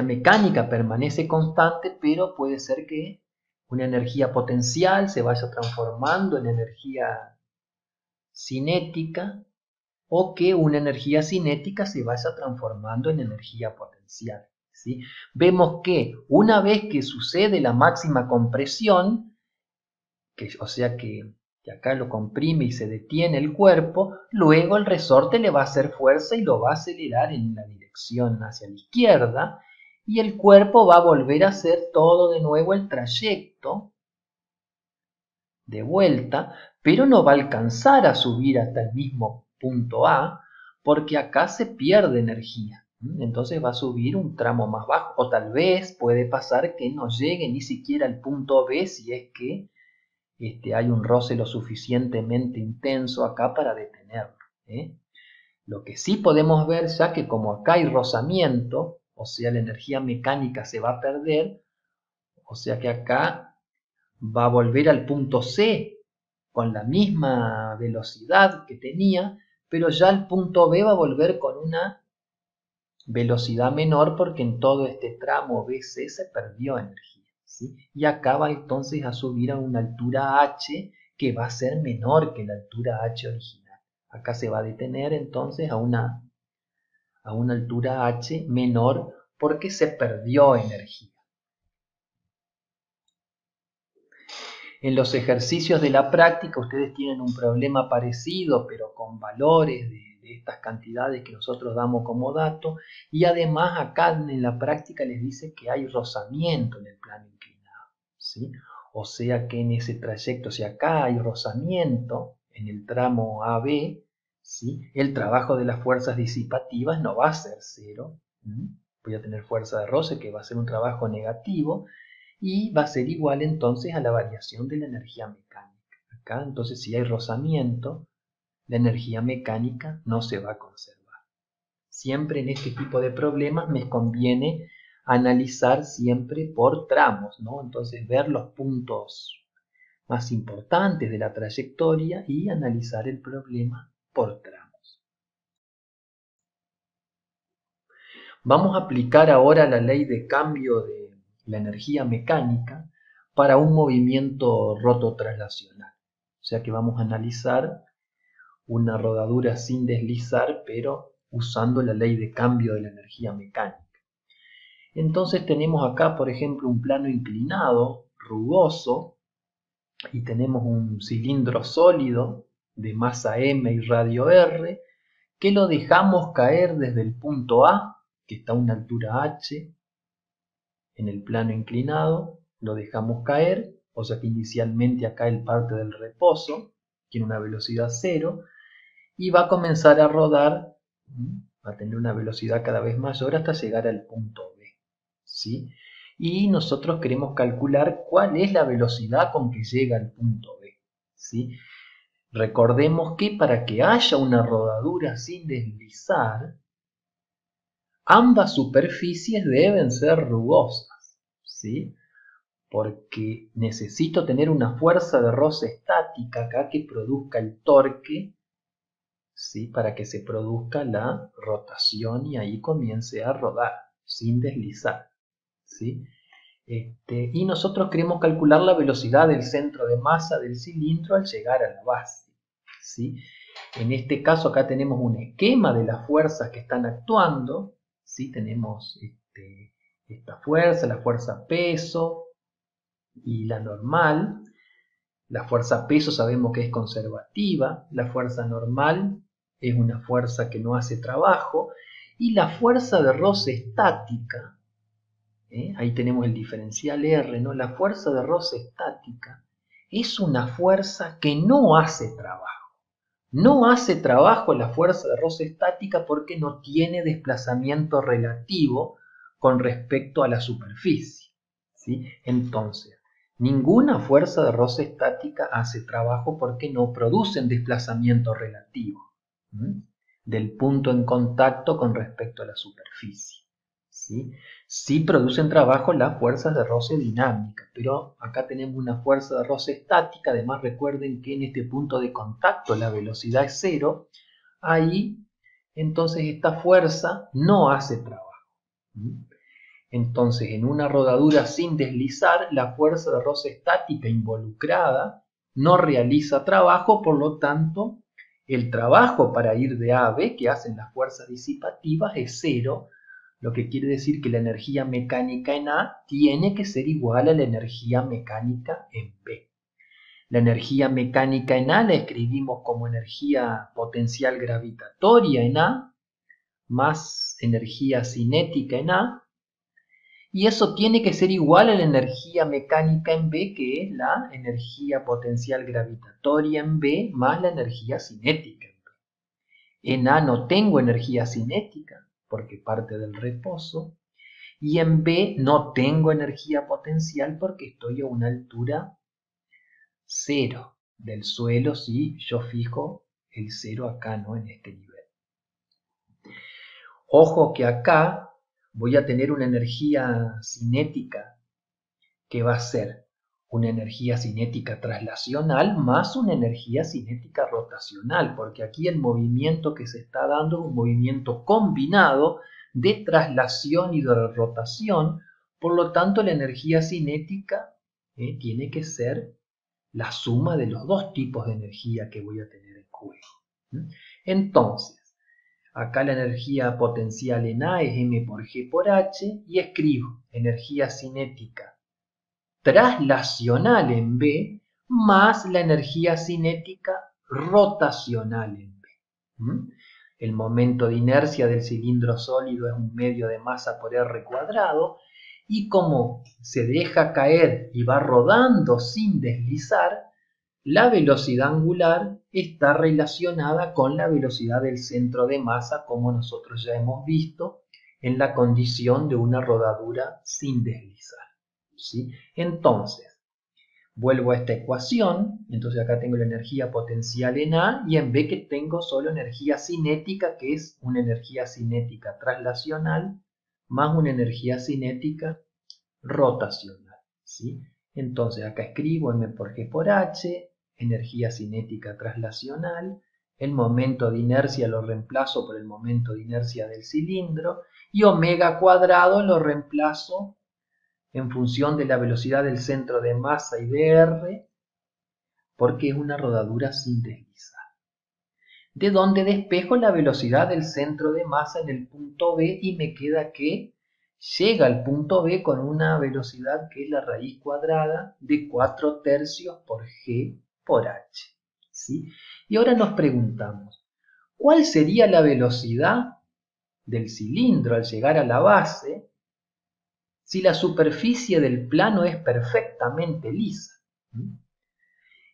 [SPEAKER 1] mecánica permanece constante, pero puede ser que una energía potencial se vaya transformando en energía cinética, o que una energía cinética se vaya transformando en energía potencial, ¿sí? Vemos que una vez que sucede la máxima compresión, o sea que acá lo comprime y se detiene el cuerpo, luego el resorte le va a hacer fuerza y lo va a acelerar en la dirección hacia la izquierda, y el cuerpo va a volver a hacer todo de nuevo el trayecto de vuelta, pero no va a alcanzar a subir hasta el mismo punto A, porque acá se pierde energía. Entonces va a subir un tramo más bajo, o tal vez puede pasar que no llegue ni siquiera al punto B si es que hay un roce lo suficientemente intenso acá para detenerlo. Lo que sí podemos ver, ya que como acá hay rozamiento, o sea, la energía mecánica se va a perder, o sea que acá va a volver al punto C con la misma velocidad que tenía, pero ya el punto B va a volver con una velocidad menor porque en todo este tramo BC se perdió energía. ¿Sí? Y acá va entonces a subir a una altura h que va a ser menor que la altura h original. Acá se va a detener entonces a una altura h menor porque se perdió energía. En los ejercicios de la práctica ustedes tienen un problema parecido, pero con valores de estas cantidades que nosotros damos como dato, y además acá en la práctica les dice que hay rozamiento en el plano inclinado, ¿sí? O sea que en ese trayecto, si acá hay rozamiento en el tramo AB, ¿sí? El trabajo de las fuerzas disipativas no va a ser cero, voy a tener fuerza de roce que va a ser un trabajo negativo, y va a ser igual entonces a la variación de la energía mecánica. Acá entonces si hay rozamiento, la energía mecánica no se va a conservar. Siempre en este tipo de problemas me conviene analizar siempre por tramos, ¿no? Entonces ver los puntos más importantes de la trayectoria y analizar el problema por tramos. Vamos a aplicar ahora la ley de cambio de la energía mecánica para un movimiento rototraslacional. O sea que vamos a analizar una rodadura sin deslizar, pero usando la ley de cambio de la energía mecánica. Entonces tenemos acá, por ejemplo, un plano inclinado, rugoso, y tenemos un cilindro sólido de masa m y radio r, que lo dejamos caer desde el punto A, que está a una altura h, en el plano inclinado, lo dejamos caer, o sea que inicialmente acá él parte del reposo, tiene una velocidad 0, y va a comenzar a rodar, va a tener una velocidad cada vez mayor hasta llegar al punto B, ¿sí? Y nosotros queremos calcular cuál es la velocidad con que llega al punto B, ¿sí? Recordemos que para que haya una rodadura sin deslizar, ambas superficies deben ser rugosas, ¿sí? Porque necesito tener una fuerza de roce estática acá que produzca el torque, ¿sí? Para que se produzca la rotación y ahí comience a rodar sin deslizar, ¿sí? Y nosotros queremos calcular la velocidad del centro de masa del cilindro al llegar a la base, ¿sí? En este caso acá tenemos un esquema de las fuerzas que están actuando, ¿sí? Tenemos esta fuerza, la fuerza peso y la normal. La fuerza peso sabemos que es conservativa, la fuerza normal es una fuerza que no hace trabajo, y la fuerza de roce estática, ahí tenemos el diferencial R, ¿no? La fuerza de roce estática es una fuerza que no hace trabajo. No hace trabajo la fuerza de roce estática porque no tiene desplazamiento relativo con respecto a la superficie, ¿sí? Entonces, ninguna fuerza de roce estática hace trabajo porque no producen desplazamiento relativo, ¿sí? Del punto en contacto con respecto a la superficie, ¿sí? Sí producen trabajo las fuerzas de roce dinámica, pero acá tenemos una fuerza de roce estática. Además recuerden que en este punto de contacto la velocidad es 0, ahí entonces esta fuerza no hace trabajo. Entonces en una rodadura sin deslizar, la fuerza de roce estática involucrada no realiza trabajo, por lo tanto el trabajo para ir de A a B que hacen las fuerzas disipativas es 0, lo que quiere decir que la energía mecánica en A tiene que ser igual a la energía mecánica en B. La energía mecánica en A la escribimos como energía potencial gravitatoria en A, más energía cinética en A, y eso tiene que ser igual a la energía mecánica en B, que es la energía potencial gravitatoria en B, más la energía cinética en B. En A no tengo energía cinética, porque parte del reposo, y en B no tengo energía potencial porque estoy a una altura 0 del suelo, si yo fijo el 0 acá, ¿no? En este nivel. Ojo que acá voy a tener una energía cinética que va a ser una energía cinética traslacional más una energía cinética rotacional, porque aquí el movimiento que se está dando es un movimiento combinado de traslación y de rotación, por lo tanto la energía cinética tiene que ser la suma de los dos tipos de energía que voy a tener en juego. Entonces, acá la energía potencial en A es m por g por h, y escribo energía cinética traslacional en B más la energía cinética rotacional en B. El momento de inercia del cilindro sólido es un medio de masa por r cuadrado, y como se deja caer y va rodando sin deslizar, la velocidad angular está relacionada con la velocidad del centro de masa, como nosotros ya hemos visto en la condición de una rodadura sin deslizar, ¿sí? Entonces, vuelvo a esta ecuación, entonces acá tengo la energía potencial en A, y en B que tengo solo energía cinética, que es una energía cinética traslacional más una energía cinética rotacional, ¿sí? Entonces acá escribo m por g por h, energía cinética traslacional, el momento de inercia lo reemplazo por el momento de inercia del cilindro, y omega cuadrado lo reemplazo en función de la velocidad del centro de masa y de r, porque es una rodadura sin deslizar. De donde despejo la velocidad del centro de masa en el punto B y me queda que llega al punto B con una velocidad que es la raíz cuadrada de 4/3 por g por h, ¿sí? Y ahora nos preguntamos, ¿cuál sería la velocidad del cilindro al llegar a la base si la superficie del plano es perfectamente lisa.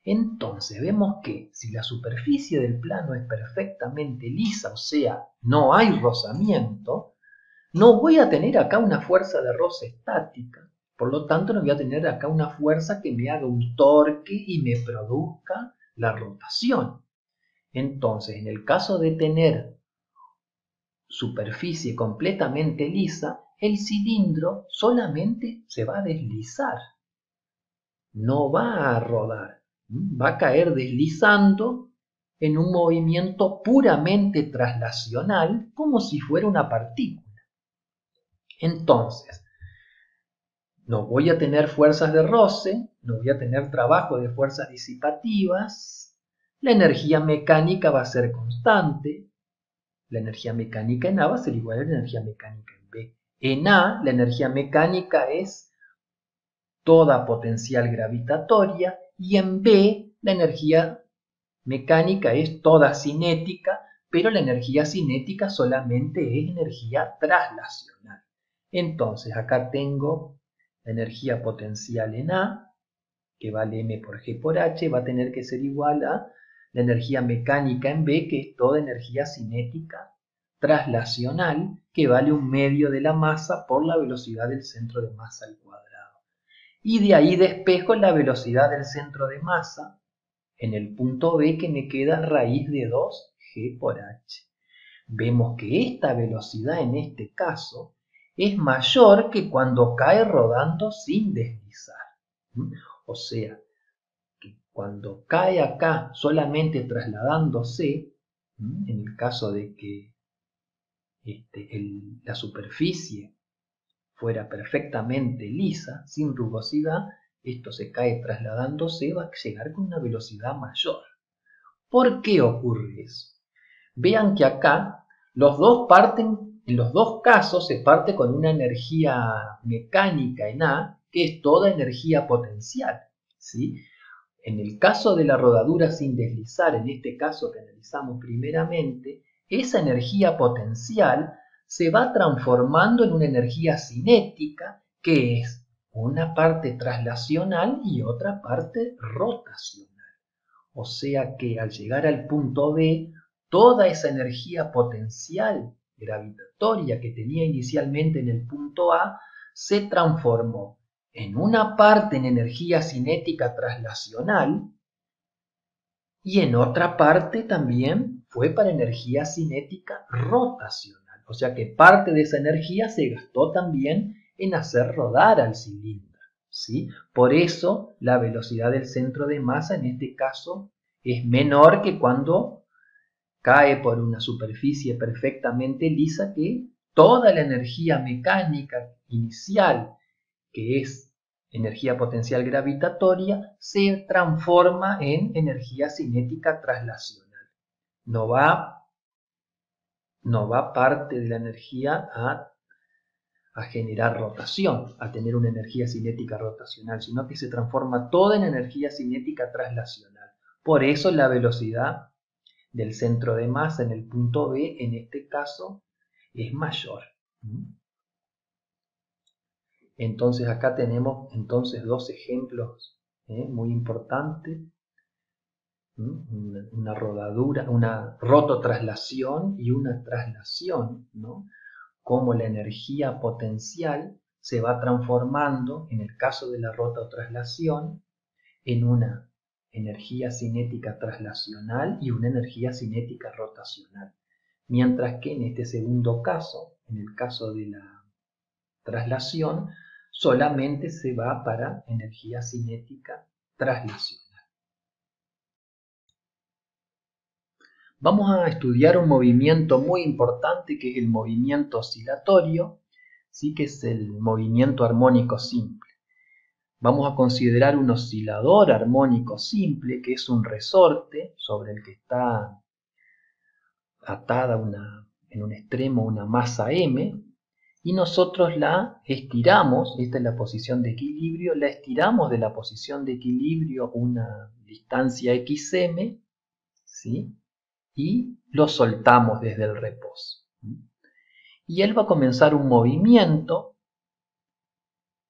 [SPEAKER 1] Entonces vemos que si la superficie del plano es perfectamente lisa, o sea, no hay rozamiento, no voy a tener acá una fuerza de roce estática. Por lo tanto, no voy a tener acá una fuerza que me haga un torque y me produzca la rotación. Entonces, en el caso de tener superficie completamente lisa, el cilindro solamente se va a deslizar, no va a rodar, va a caer deslizando en un movimiento puramente traslacional, como si fuera una partícula. Entonces, no voy a tener fuerzas de roce, no voy a tener trabajo de fuerzas disipativas, la energía mecánica va a ser constante, la energía mecánica en A va a ser igual a la energía mecánica en B. En A, la energía mecánica es toda potencial gravitatoria y en B, la energía mecánica es toda cinética, pero la energía cinética solamente es energía traslacional. Entonces, acá tengo la energía potencial en A, que vale m por g por h, va a tener que ser igual a la energía mecánica en B, que es toda energía cinética traslacional, que vale 1/2 de la masa por la velocidad del centro de masa al cuadrado. Y de ahí despejo la velocidad del centro de masa en el punto B, que me queda raíz de 2g por h. Vemos que esta velocidad en este caso es mayor que cuando cae rodando sin deslizar. O sea, que cuando cae acá solamente trasladándose, en el caso de que la superficie fuera perfectamente lisa, sin rugosidad, esto se cae trasladándose, va a llegar con una velocidad mayor. ¿Por qué ocurre eso? Vean que acá en los dos casos se parte con una energía mecánica en A, que es toda energía potencial, ¿sí? En el caso de la rodadura sin deslizar, en este caso que analizamos primeramente, esa energía potencial se va transformando en una energía cinética, que es una parte traslacional y otra parte rotacional. O sea que al llegar al punto B, toda esa energía potencial gravitatoria que tenía inicialmente en el punto A se transformó en una parte en energía cinética traslacional y en otra parte también fue para energía cinética rotacional. O sea que parte de esa energía se gastó también en hacer rodar al cilindro, ¿sí? Por eso la velocidad del centro de masa en este caso es menor que cuando cae por una superficie perfectamente lisa, que toda la energía mecánica inicial, que es energía potencial gravitatoria, se transforma en energía cinética traslacional. No va parte de la energía a generar rotación, a tener una energía cinética rotacional, sino que se transforma toda en energía cinética traslacional. Por eso la velocidad del centro de masa en el punto B, en este caso, es mayor. Entonces acá tenemos dos ejemplos muy importantes. Una rodadura, una rototraslación y una traslación, ¿no? Cómo la energía potencial se va transformando, en el caso de la rototraslación, en una energía cinética traslacional y una energía cinética rotacional. Mientras que en este segundo caso, en el caso de la traslación, solamente se va para energía cinética traslacional. Vamos a estudiar un movimiento muy importante que es el movimiento oscilatorio, ¿sí? Que es el movimiento armónico simple. Vamos a considerar un oscilador armónico simple, que es un resorte sobre el que está atada en un extremo una masa m, y nosotros la estiramos, esta es la posición de equilibrio, la estiramos de la posición de equilibrio una distancia xm, ¿sí? Y lo soltamos desde el reposo. Y él va a comenzar un movimiento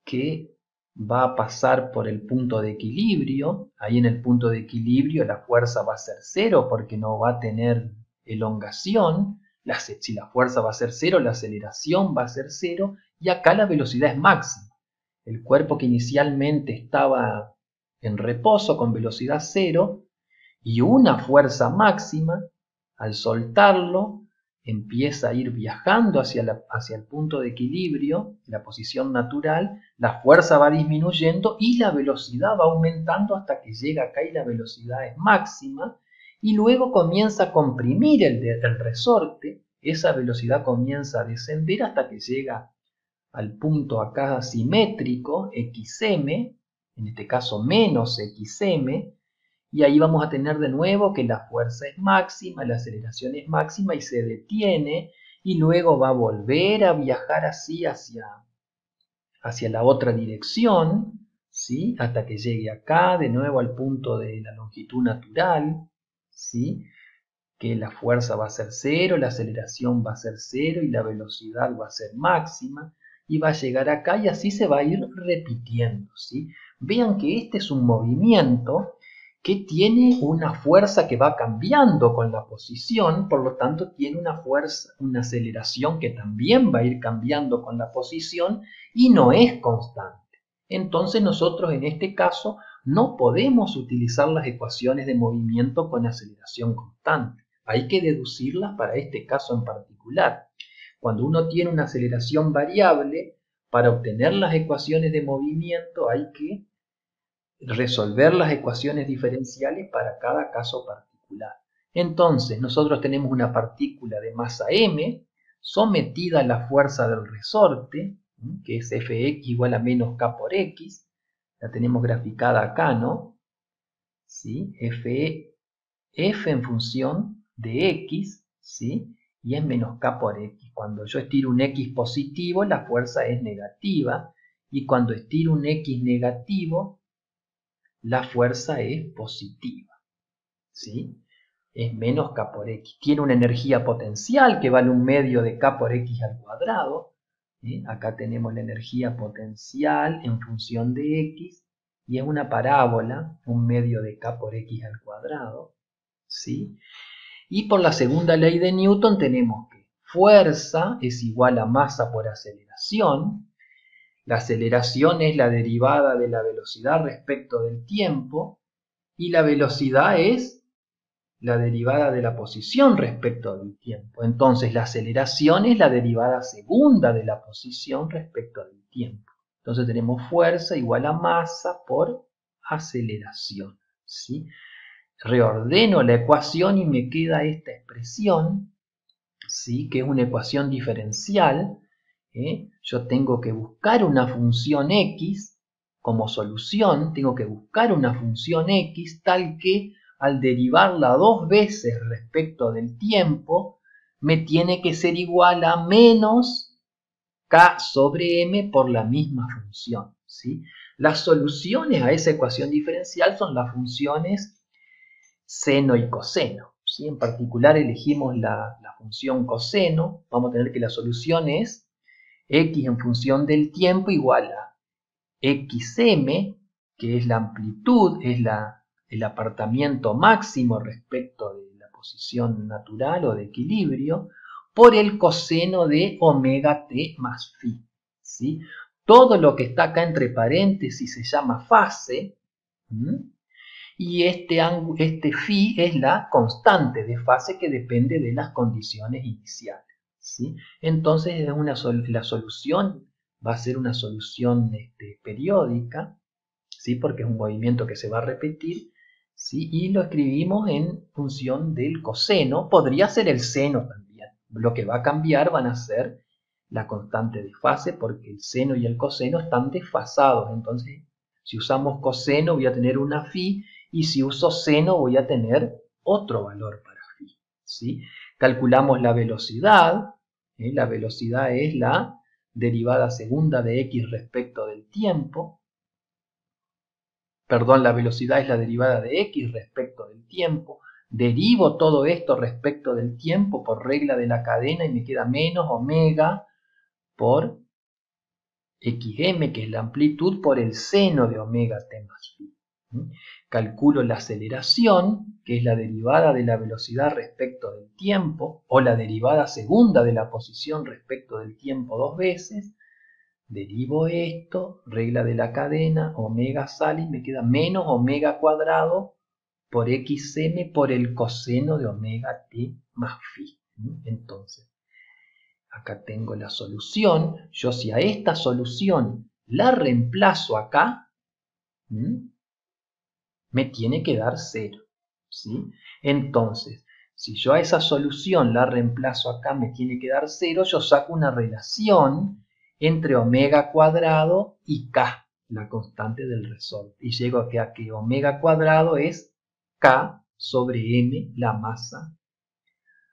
[SPEAKER 1] que va a pasar por el punto de equilibrio. Ahí en el punto de equilibrio la fuerza va a ser cero porque no va a tener elongación. Si la fuerza va a ser cero, la aceleración va a ser cero y acá la velocidad es máxima. El cuerpo que inicialmente estaba en reposo con velocidad cero y una fuerza máxima, al soltarlo, empieza a ir viajando hacia el punto de equilibrio, la posición natural, la fuerza va disminuyendo y la velocidad va aumentando hasta que llega acá y la velocidad es máxima y luego comienza a comprimir el resorte, esa velocidad comienza a descender hasta que llega al punto acá simétrico, xm, en este caso menos xm, y ahí vamos a tener de nuevo que la fuerza es máxima, la aceleración es máxima y se detiene y luego va a volver a viajar así hacia la otra dirección, ¿sí? Hasta que llegue acá de nuevo al punto de la longitud natural, ¿sí? Que la fuerza va a ser cero, la aceleración va a ser cero y la velocidad va a ser máxima y va a llegar acá y así se va a ir repitiendo, ¿sí? Vean que este es un movimiento que tiene una fuerza que va cambiando con la posición, por lo tanto tiene una fuerza, una aceleración que también va a ir cambiando con la posición y no es constante. Entonces nosotros en este caso no podemos utilizar las ecuaciones de movimiento con aceleración constante. Hay que deducirlas para este caso en particular. Cuando uno tiene una aceleración variable, para obtener las ecuaciones de movimiento hay que resolver las ecuaciones diferenciales para cada caso particular. Entonces, nosotros tenemos una partícula de masa m sometida a la fuerza del resorte, que es Fx igual a menos k por x. La tenemos graficada acá, ¿no? ¿Sí? F en función de x, ¿sí? Y es menos k por x. Cuando yo estiro un x positivo, la fuerza es negativa. Y cuando estiro un x negativo, la fuerza es positiva, ¿sí? Es menos k por x. Tiene una energía potencial que vale un medio de k por x al cuadrado. ¿Sí? Acá tenemos la energía potencial en función de x y es una parábola, un medio de k por x al cuadrado, ¿sí? Y por la segunda ley de Newton tenemos que fuerza es igual a masa por aceleración. La aceleración es la derivada de la velocidad respecto del tiempo y la velocidad es la derivada de la posición respecto del tiempo. Entonces la aceleración es la derivada segunda de la posición respecto del tiempo. Entonces tenemos fuerza igual a masa por aceleración, ¿sí? Reordeno la ecuación y me queda esta expresión, ¿sí? Que es una ecuación diferencial. Yo tengo que buscar una función x como solución, tengo que buscar una función x tal que al derivarla dos veces respecto del tiempo, me tiene que ser igual a menos k sobre m por la misma función, ¿sí? Las soluciones a esa ecuación diferencial son las funciones seno y coseno, ¿sí? En particular elegimos la función coseno, vamos a tener que la solución es x en función del tiempo igual a xm, que es la amplitud, es el apartamiento máximo respecto de la posición natural o de equilibrio, por el coseno de omega t más phi, ¿sí? Todo lo que está acá entre paréntesis se llama fase, y este phi es la constante de fase que depende de las condiciones iniciales, ¿sí? Entonces la solución va a ser una solución periódica, ¿sí? Porque es un movimiento que se va a repetir, ¿sí? Y lo escribimos en función del coseno. Podría ser el seno también. Lo que va a cambiar van a ser la constante de fase porque el seno y el coseno están desfasados. Entonces, si usamos coseno voy a tener una phi y si uso seno voy a tener otro valor para phi, ¿sí? Calculamos la velocidad. La velocidad es la derivada segunda de x respecto del tiempo. Perdón, la velocidad es la derivada de x respecto del tiempo. Derivo todo esto respecto del tiempo por regla de la cadena y me queda menos omega por xm, que es la amplitud, por el seno de omega t más phi. Calculo la aceleración, que es la derivada de la velocidad respecto del tiempo, o la derivada segunda de la posición respecto del tiempo 2 veces. Derivo esto, regla de la cadena, omega sale y me queda menos omega cuadrado por xm por el coseno de omega t más phi. Entonces, acá tengo la solución. Yo si a esta solución la reemplazo acá, me tiene que dar 0. ¿Sí? Entonces, si yo a esa solución la reemplazo acá, me tiene que dar 0, yo saco una relación entre omega cuadrado y k, la constante del resorte. Y llego a que omega cuadrado es k sobre m, la masa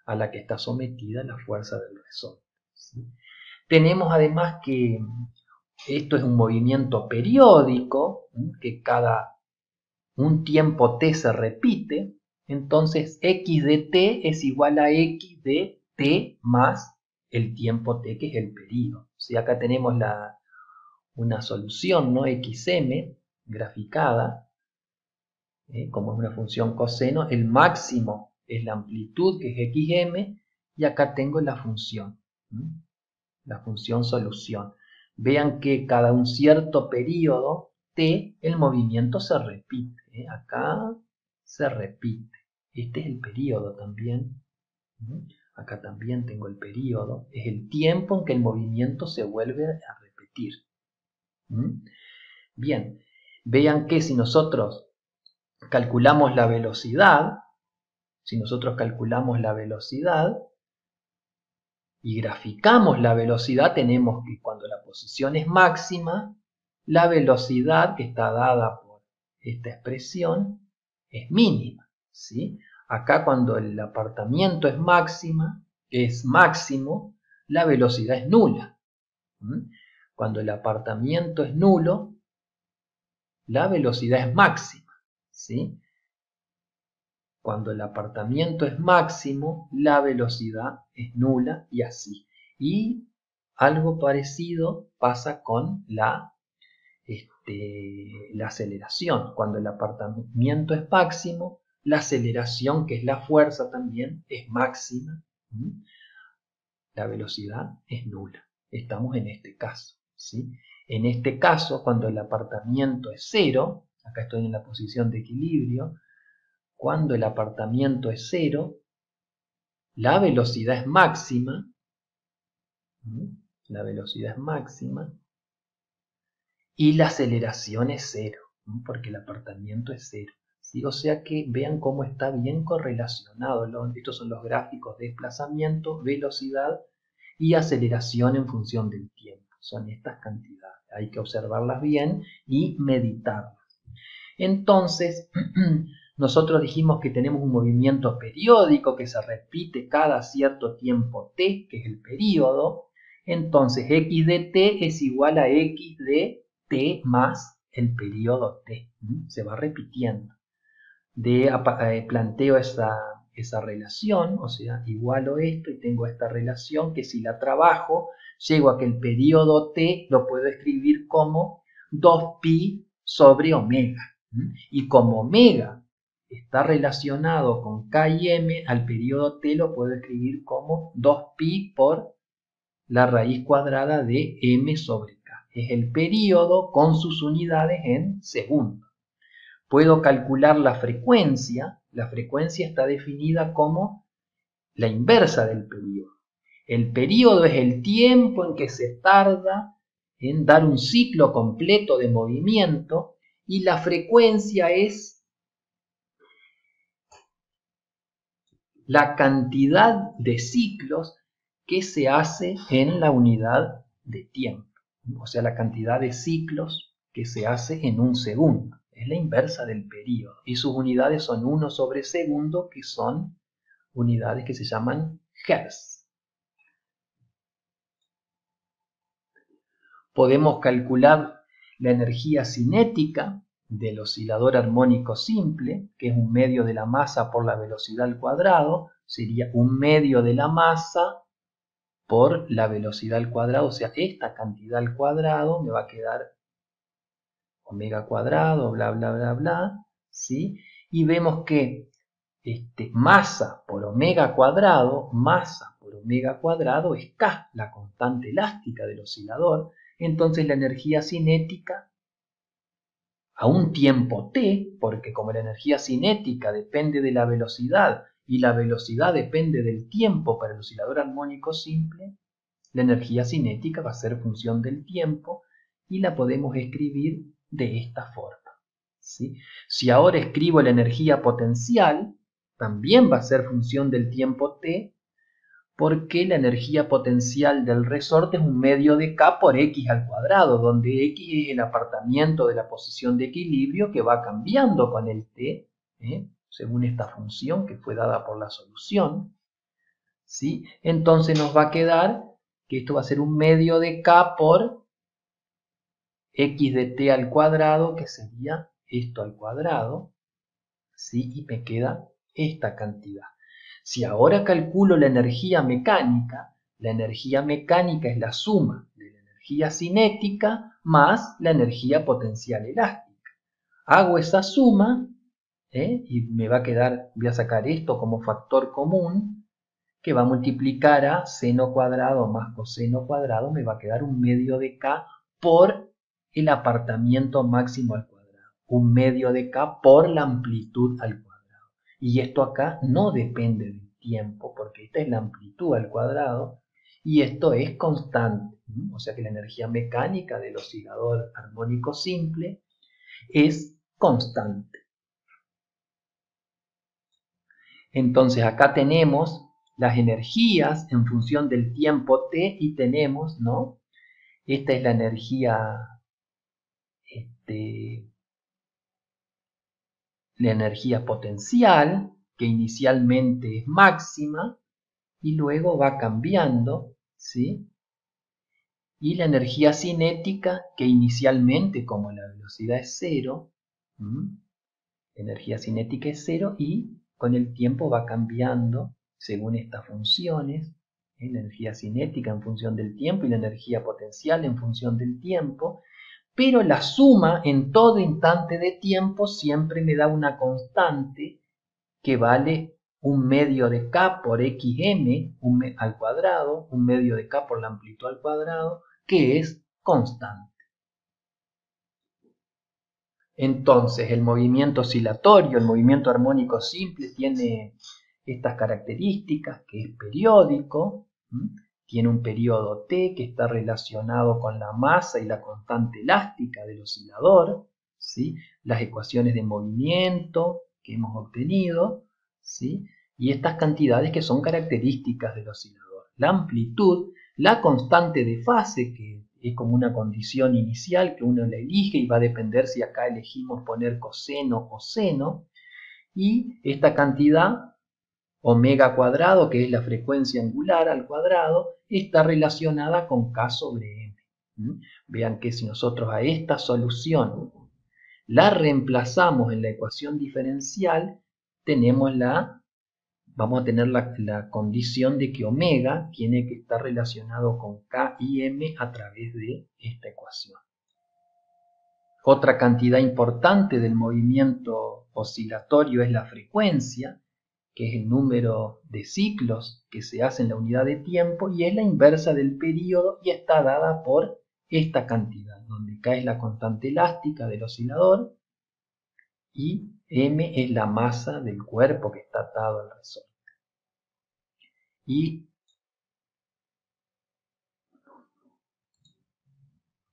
[SPEAKER 1] a la que está sometida la fuerza del resorte. ¿Sí? Tenemos además que esto es un movimiento periódico, que cada un tiempo t se repite, entonces x de t es igual a x de t más el tiempo t, que es el periodo. Si acá tenemos una solución, ¿no? xm graficada, como es una función coseno, el máximo es la amplitud, que es xm, y acá tengo la función solución. Vean que cada un cierto periodo t, el movimiento se repite. Acá se repite. Este es el periodo también. Acá también tengo el periodo. Es el tiempo en que el movimiento se vuelve a repetir. Bien, vean que si nosotros calculamos la velocidad, y graficamos la velocidad, tenemos que cuando la posición es máxima, la velocidad que está dada por esta expresión es mínima, ¿sí? Acá cuando el apartamiento es máximo, la velocidad es nula. Cuando el apartamiento es nulo, la velocidad es máxima, ¿sí? Cuando el apartamiento es máximo, la velocidad es nula y así. Y algo parecido pasa con la aceleración. Cuando el apartamiento es máximo, la aceleración, que es la fuerza también, es máxima. La velocidad es nula. Estamos en este caso, ¿sí? En este caso, cuando el apartamiento es 0, acá estoy en la posición de equilibrio, cuando el apartamiento es 0, la velocidad es máxima, y la aceleración es 0, porque el apartamiento es 0. ¿Sí? O sea que vean cómo está bien correlacionado. Estos son los gráficos de desplazamiento, velocidad y aceleración en función del tiempo. Son estas cantidades. Hay que observarlas bien y meditarlas. Entonces, nosotros dijimos que tenemos un movimiento periódico que se repite cada cierto tiempo t, que es el periodo. Entonces, x de t es igual a x de t más el periodo t. Se va repitiendo. Planteo esa relación, o sea, igualo esto y tengo esta relación que si la trabajo, llego a que el periodo t lo puedo escribir como 2pi sobre omega. Y como omega está relacionado con k y m, al periodo t lo puedo escribir como 2pi por la raíz cuadrada de m sobre k. Es el periodo con sus unidades en segundos. Puedo calcular la frecuencia. La frecuencia está definida como la inversa del periodo. El periodo es el tiempo en que se tarda en dar un ciclo completo de movimiento, y la frecuencia es la cantidad de ciclos que se hace en la unidad de tiempo. O sea, la cantidad de ciclos que se hace en un segundo. Es la inversa del periodo. Y sus unidades son 1 sobre segundo, que son unidades que se llaman hertz. Podemos calcular la energía cinética del oscilador armónico simple, que es un medio de la masa por la velocidad al cuadrado. Sería un medio de la masa por la velocidad al cuadrado, o sea, esta cantidad al cuadrado me va a quedar omega cuadrado, bla, bla, bla, bla, ¿sí? Y vemos que masa por omega cuadrado es K, la constante elástica del oscilador. Entonces la energía cinética a un tiempo t, porque como la energía cinética depende de la velocidad y la velocidad depende del tiempo para el oscilador armónico simple, la energía cinética va a ser función del tiempo y la podemos escribir de esta forma, ¿sí? Si ahora escribo la energía potencial, también va a ser función del tiempo t, porque la energía potencial del resorte es un medio de K por X al cuadrado, donde X es el apartamiento de la posición de equilibrio que va cambiando con el t, según esta función que fue dada por la solución, ¿sí? Entonces nos va a quedar que esto va a ser un medio de K por X de t al cuadrado, que sería esto al cuadrado, ¿sí? Y me queda esta cantidad. Si ahora calculo la energía mecánica es la suma de la energía cinética más la energía potencial elástica. Hago esa suma y me va a quedar, voy a sacar esto como factor común, que va a multiplicar a seno cuadrado más coseno cuadrado, me va a quedar un medio de K por el apartamiento máximo al cuadrado, un medio de K por la amplitud al cuadrado. Y esto acá no depende del tiempo, porque esta es la amplitud al cuadrado, y esto es constante. O sea que la energía mecánica del oscilador armónico simple es constante. Entonces acá tenemos las energías en función del tiempo t y tenemos, ¿no? Esta es la energía, la energía potencial, que inicialmente es máxima y luego va cambiando, ¿sí? Y la energía cinética, que inicialmente, como la velocidad es cero, la energía cinética es cero y con el tiempo va cambiando según estas funciones, la energía cinética en función del tiempo y la energía potencial en función del tiempo, pero la suma en todo instante de tiempo siempre me da una constante que vale un medio de K por XM al cuadrado, un medio de K por la amplitud al cuadrado, que es constante. Entonces, el movimiento oscilatorio, el movimiento armónico simple, tiene estas características, que es periódico, tiene un periodo t que está relacionado con la masa y la constante elástica del oscilador, ¿sí? Las ecuaciones de movimiento que hemos obtenido, ¿sí? Y estas cantidades que son características del oscilador. La amplitud, la constante de fase, que es como una condición inicial que uno la elige y va a depender si acá elegimos poner coseno o seno, y esta cantidad omega cuadrado, que es la frecuencia angular al cuadrado, está relacionada con K sobre M. Vean que si nosotros a esta solución la reemplazamos en la ecuación diferencial, vamos a tener la condición de que omega tiene que estar relacionado con K y M a través de esta ecuación. Otra cantidad importante del movimiento oscilatorio es la frecuencia, que es el número de ciclos que se hace en la unidad de tiempo, y es la inversa del período y está dada por esta cantidad, donde K es la constante elástica del oscilador y M es la masa del cuerpo que está atado al resorte. Y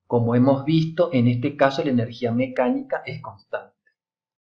[SPEAKER 1] como hemos visto, en este caso la energía mecánica es constante.